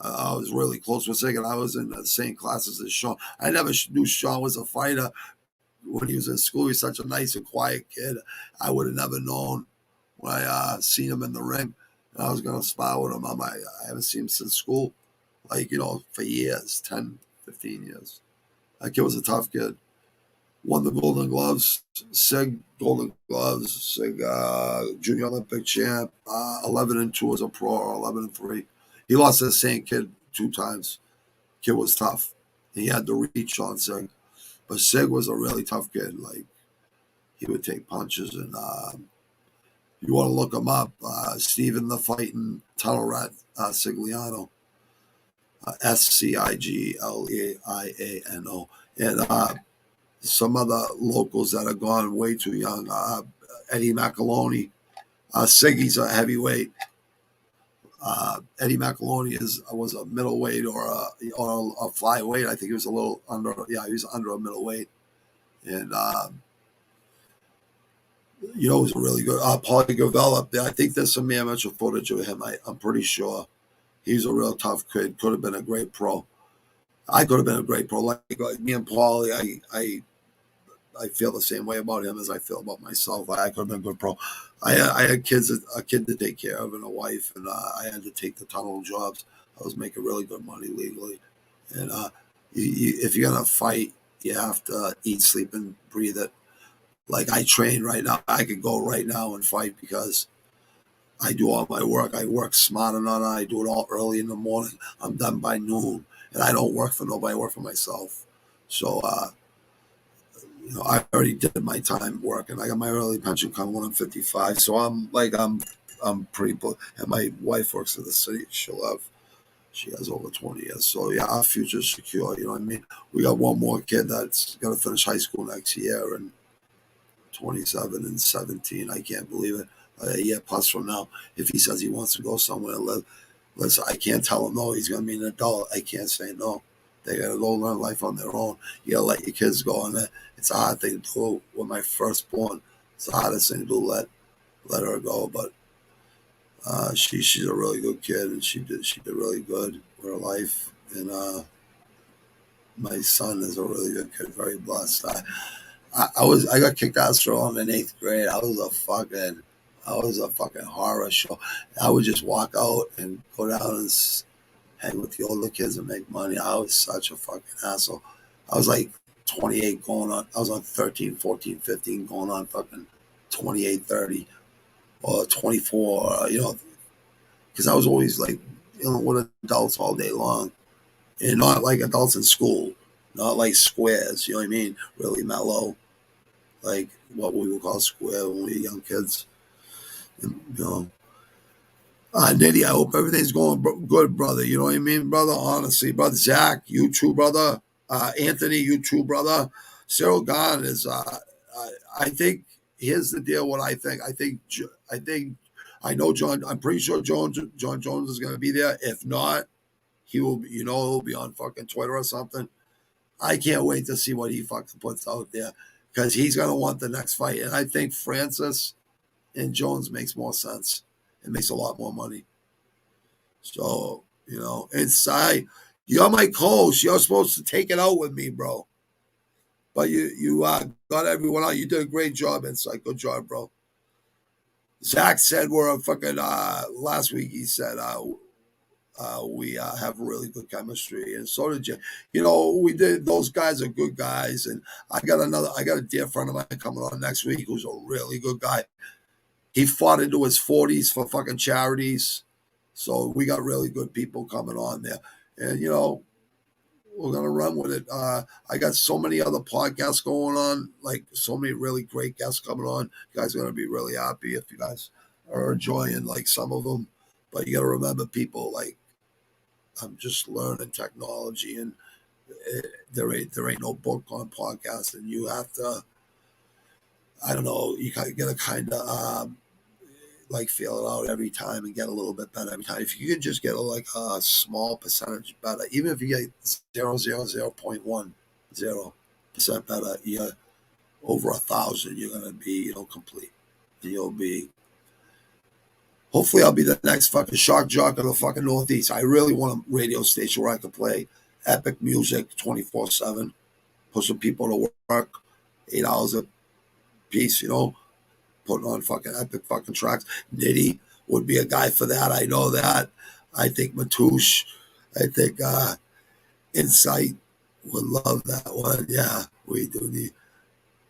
I was really close with Sig, and I was in the same classes as Sean. I never knew Sean was a fighter. When he was in school, he was such a nice and quiet kid. I would have never known when I seen him in the ring. And I was going to spar with him. I haven't seen him since school, like, you know, for years, 10, 15 years. That kid was a tough kid. Won the Golden Gloves, Sig Golden Gloves, Sig Junior Olympic champ, 11-2 as a pro, or 11-3. He lost to the same kid 2 times. Kid was tough. He had the reach on Sig. But Sig was a really tough kid. Like, he would take punches. And you want to look him up. Stephen the Fighting Tunnel Rat Sigliano. Sigliano. And some other locals that are gone way too young. Eddie McAloney. Siggy's a heavyweight. Eddie McAloney was a middleweight or a flyweight. I think he was a little under. Yeah, he was under a middleweight, and you know, he was a really good. Paulie Gavel up there. I think there's some amateur footage of him. I'm pretty sure he's a real tough kid. Could have been a great pro. I could have been a great pro. Like me and Paulie, I feel the same way about him as I feel about myself. I could have been a good pro. I had a kid to take care of and a wife, and I had to take the tunnel jobs. I was making really good money legally. And if you're going to fight, you have to eat, sleep, and breathe it. Like, I train right now. I could go right now and fight because I do all my work. I work smart enough. I do it all early in the morning. I'm done by noon. And I don't work for nobody. I work for myself. So, you know, I already did my time working. I got my early pension coming when I'm 55. So I'm pretty, and my wife works at the city. She has over 20 years. So yeah, our future's secure. You know what I mean? We got one more kid that's going to finish high school next year, and 27 and 17. I can't believe it. A year plus from now, if he says he wants to go somewhere and live, listen, I can't tell him no. He's going to be an adult. I can't say no. They got to go learn life on their own. You got to let your kids go. And it's a hard thing to do with my firstborn. It's the hardest thing to do, let her go. But she's a really good kid, and she did really good with her life. And my son is a really good kid, very blessed. I got kicked out of school in 8th grade. I was a fucking horror show. I would just walk out and go down and hang with the older kids and make money. I was such a fucking asshole. I was like 28 going on. I was on 13, 14, 15 going on fucking 28, 30 or 24, you know, because I was always like dealing with adults all day long, and not like adults in school, not like squares, you know what I mean? Really mellow, like what we would call square when we were young kids. And, you know, Nitty, I hope everything's going good, brother. You know what I mean, brother? Honestly, brother. Zach, you too, brother. Anthony, you too, brother. Cyril Gahn is, I think, here's the deal, what I think. I know John, I'm pretty sure John Jones is going to be there. If not, he'll be on fucking Twitter or something. I can't wait to see what he fucking puts out there, because he's going to want the next fight. And I think Francis and Jones makes more sense. and makes a lot more money. So, Inside, you're my co-host. You're supposed to take it out with me, bro. But you got everyone out. You did a great job, Inside. Good job, bro. Zach said we're a fucking, last week he said we have really good chemistry, and so did you. We did. Those guys are good guys, and I got a dear friend of mine coming on next week who's a really good guy. He fought into his 40s for fucking charities, so we got really good people coming on there, and we're gonna run with it. I got so many other podcasts going on, like so many really great guests coming on. You guys are gonna be really happy if you guys are enjoying like some of them. But you got to remember, people, like, I'm just learning technology, and there ain't no book on podcasts, and you have to, I don't know, you got to kind of like feel it out every time and get a little bit better every time. If you can just get a small percentage better, even if you get 0.10% better, you're over 1,000. You're gonna be complete, and you'll be. Hopefully, I'll be the next fucking shock jock of the fucking Northeast. I really want a radio station where I can play epic music 24/7, put some people to work, 8 hours a piece, putting on fucking epic fucking tracks. Nitty would be a guy for that. I know that. I think Matouche, I think Insight would love that one. Yeah, we do need.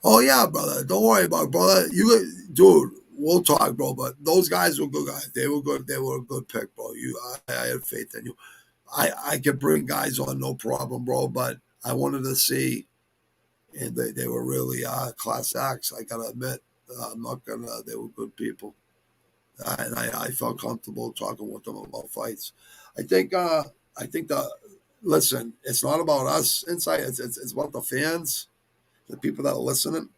Oh yeah, brother. Don't worry about it, brother. Dude. We'll talk, bro. But those guys were good guys. They were good. They were a good pick, bro. I had faith in you. I could bring guys on, no problem, bro. But I wanted to see, and they were really class acts. I gotta admit, I'm not gonna. They were good people, and I felt comfortable talking with them about fights. I think listen, it's not about us inside. It's about the fans, the people that are listening.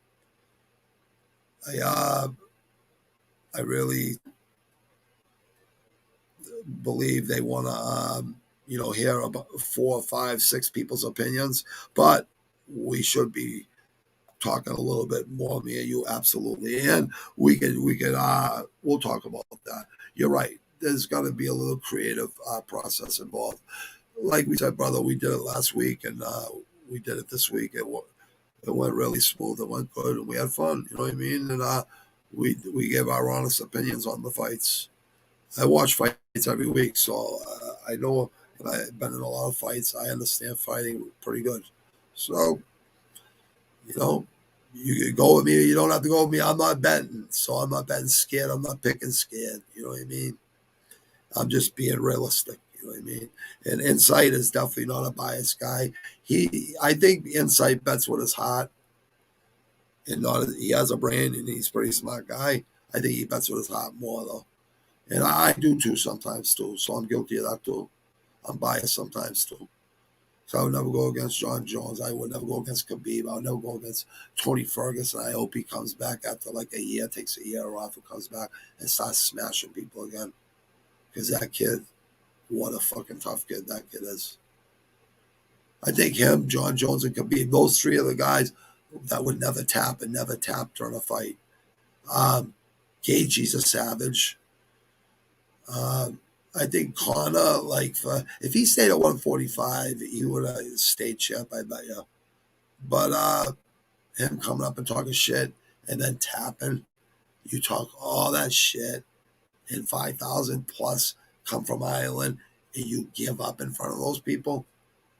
I really believe they want to, hear about 4, 5, 6 people's opinions, but we should be talking a little bit more, me and you, absolutely. And we'll talk about that. You're right. There's got to be a little creative process involved. Like we said, brother, we did it last week, and we did it this week. It went really smooth. It went good, and we had fun. You know what I mean? And we gave our honest opinions on the fights. I watch fights every week, so I know, and I've been in a lot of fights. I understand fighting pretty good. So, you can go with me or you don't have to go with me. I'm not betting, so I'm not betting scared. I'm not picking scared. You know what I mean? I'm just being realistic. You know what I mean? And Insight is definitely not a biased guy. I think Insight bets with his heart. And he has a brain, and he's a pretty smart guy. I think he bets with his heart more, though. And I do, too, sometimes, too. So I'm guilty of that, too. I'm biased sometimes, too. So I would never go against John Jones. I would never go against Khabib. I would never go against Tony Ferguson. I hope he comes back after like a year, takes a year off, and comes back and starts smashing people again. Because that kid, what a fucking tough kid that kid is. I think him, John Jones, and Khabib, those 3 are the guys that would never tap during a fight. Gaethje's a savage. I think Conor, if he stayed at 145, he would have stayed champ, I bet you. But him coming up and talking shit and then tapping, you talk all that shit, and 5,000 plus come from Ireland, and you give up in front of those people.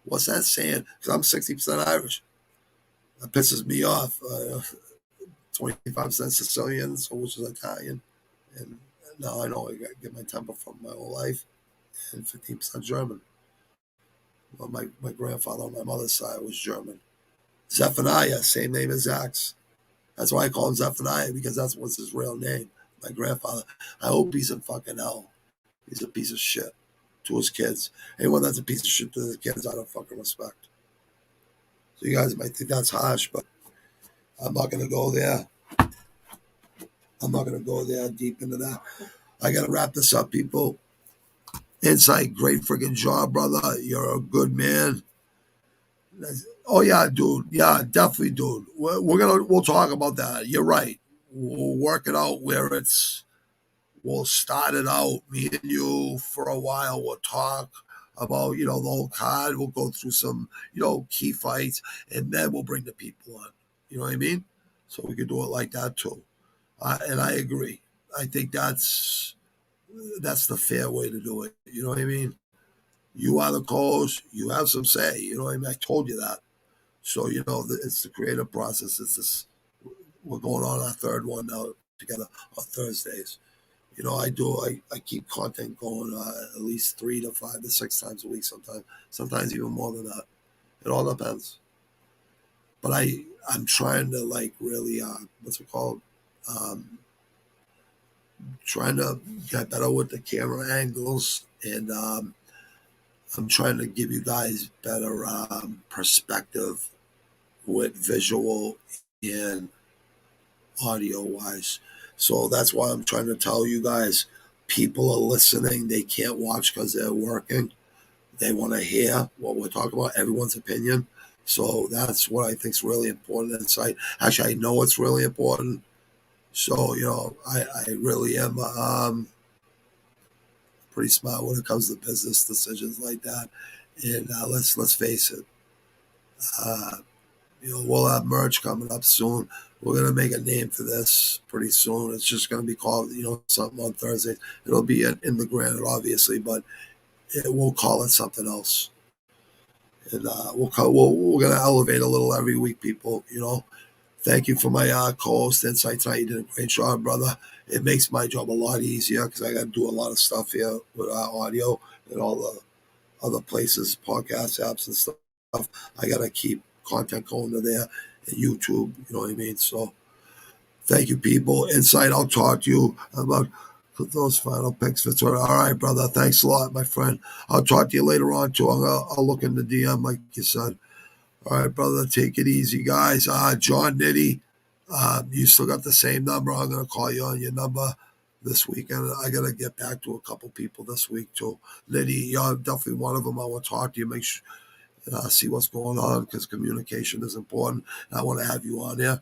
What's that saying? Because I'm 60% Irish. That pisses me off. 25% Sicilian, which is Italian. And now I know I got to get my temper from my whole life. And 15% German. Well, my grandfather on my mother's side was German. Zephaniah, same name as Zach's. That's why I call him Zephaniah, because that's what's his real name. My grandfather. I hope he's in fucking hell. He's a piece of shit to his kids. Anyone that's a piece of shit to his kids, I don't fucking respect. So you guys might think that's harsh, but I'm not going to go there. I'm not going to go there deep into that. I got to wrap this up, people. Insight, great freaking job, brother. You're a good man. Oh yeah, dude. Yeah, definitely, dude. We'll talk about that. You're right. We'll work it out where it's we'll start it out, me and you, for a while. We'll talk about, the whole card. We'll go through some, key fights, and then we'll bring the people on. You know what I mean? So we could do it like that too. And I agree. I think that's the fair way to do it. You know what I mean? You are the co-host. You have some say. You know what I mean? I told you that. So, it's the creative process. It's this. We're going on our third one now together on Thursdays. I keep content going at least 3 to 5 to 6 times a week. Sometimes even more than that. It all depends. But I'm trying to really what's it called? Trying to get better with the camera angles, and I'm trying to give you guys better perspective with visual and audio wise. So that's why I'm trying to tell you guys, people are listening. They can't watch because they're working. They want to hear what we're talking about, everyone's opinion. So that's what I think is really important insight. Actually, I know it's really important. So, I really am pretty smart when it comes to business decisions like that. And let's face it, we'll have merch coming up soon. We're going to make a name for this pretty soon. It's just going to be called, something on Thursday. It'll be in the granite, obviously, but we'll call it something else. And we're going to elevate a little every week, people, Thank you for my co-host Insight tonight. You did a great job, brother. It makes my job a lot easier because I got to do a lot of stuff here with audio and all the other places, podcast apps and stuff. I got to keep content going to there and YouTube, you know what I mean? So thank you, people. Insight, I'll talk to you about those final picks for Twitter. All right, brother. Thanks a lot, my friend. I'll talk to you later on, too. I'll look in the DM, like you said. All right, brother. Take it easy, guys. John Nitty, you still got the same number. I'm going to call you on your number this weekend. I got to get back to a couple people this week, too. Nitty, you're definitely one of them. I want to talk to you, make sure, see what's going on because communication is important. And I want to have you on here.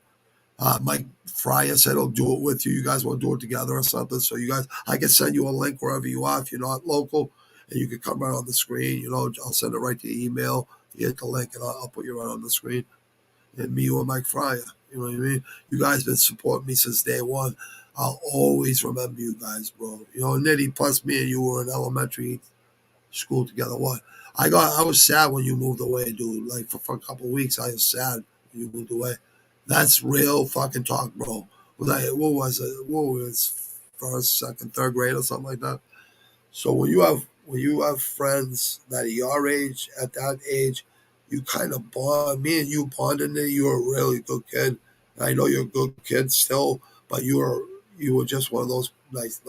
Mike Fryer said he'll do it with you. You guys want to do it together or something? So you guys, I can send you a link wherever you are if you're not local, and you can come right on the screen. I'll send it right to your email. You hit the link, and I'll put you right on the screen. And me or Mike Fryer, you know what I mean? You guys been supporting me since day one. I'll always remember you guys, bro. Nitty, plus me and you were in elementary school together. What? I was sad when you moved away, dude. Like for a couple of weeks, I was sad when you moved away. That's real fucking talk, bro. What was it? What was first, second, third grade or something like that? So when you have friends that are your age, at that age, you kind of bond. Me and you bonded. You were a really good kid. I know you're a good kid still, but you were just one of those nice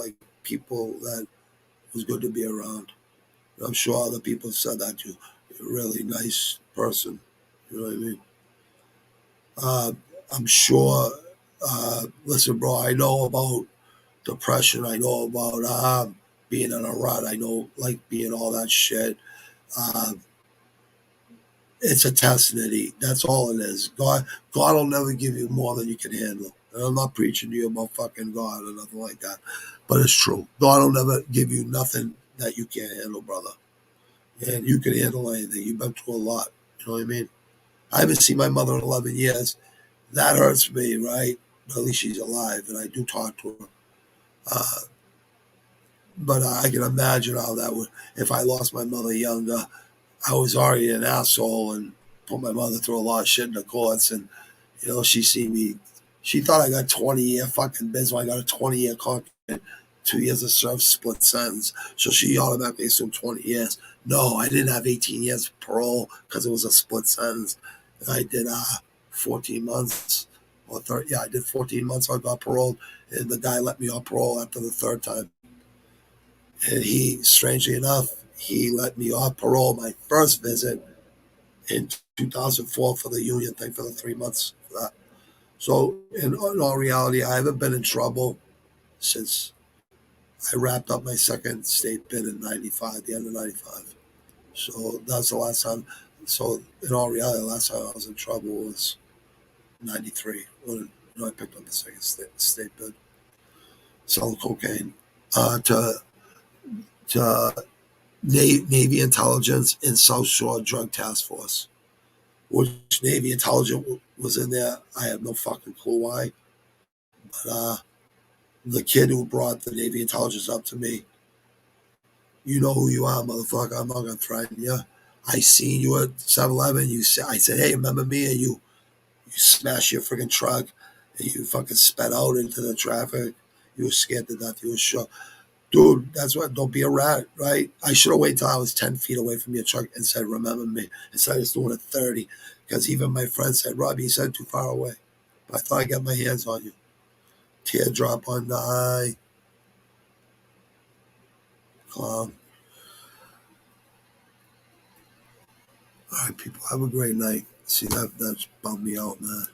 people that was good to be around. I'm sure other people said that you're a really nice person. You know what I mean? I'm sure. Listen, bro, I know about depression. I know about being in a rut. I know, being all that shit. It's a test, Nitty. That's all it is. God will never give you more than you can handle. And I'm not preaching to you about fucking God or nothing like that. But it's true. God will never give you nothing that you can't handle, brother. And you can handle anything. You've been through a lot. You know what I mean? I haven't seen my mother in 11 years. That hurts me, right? But at least she's alive, and I do talk to her. But I can imagine how that would, if I lost my mother younger, I was already an asshole and put my mother through a lot of shit in the courts. And, she seen me. She thought I got 20-year fucking biz when I got a 20-year contract, 2 years of service, split sentence. So she automatically assumed 20 years. No, I didn't have 18 years of parole because it was a split sentence. I did 14 months or 30. Yeah, I did 14 months. I got paroled, and the guy let me off parole after the third time. And strangely enough, he let me off parole my first visit in 2004 for the union thing for the 3 months for that. So in all reality, I haven't been in trouble since I wrapped up my second state bid in 95, the end of 95. So that's the last time. So in all reality, the last time I was in trouble was 93 when I picked up the second state bid, selling cocaine. to Navy intelligence and South Shore Drug Task Force. Which Navy intelligence was in there, I have no fucking clue why. But the kid who brought the Navy intelligence up to me, you know who you are, motherfucker. I'm not gonna threaten you. I seen you at 7-Eleven. I said, hey, remember me? And you smashed your freaking truck and you fucking sped out into the traffic. You were scared to death. You were shook. Dude, that's what, don't be a rat, right? I should have waited till I was 10 feet away from your truck and said, remember me, instead of just doing it 30. Because even my friend said, Robbie, you said too far away. But I thought I'd get my hands on you. Teardrop on the eye. Clown. All right, people, have a great night. See, that's bummed me out, man.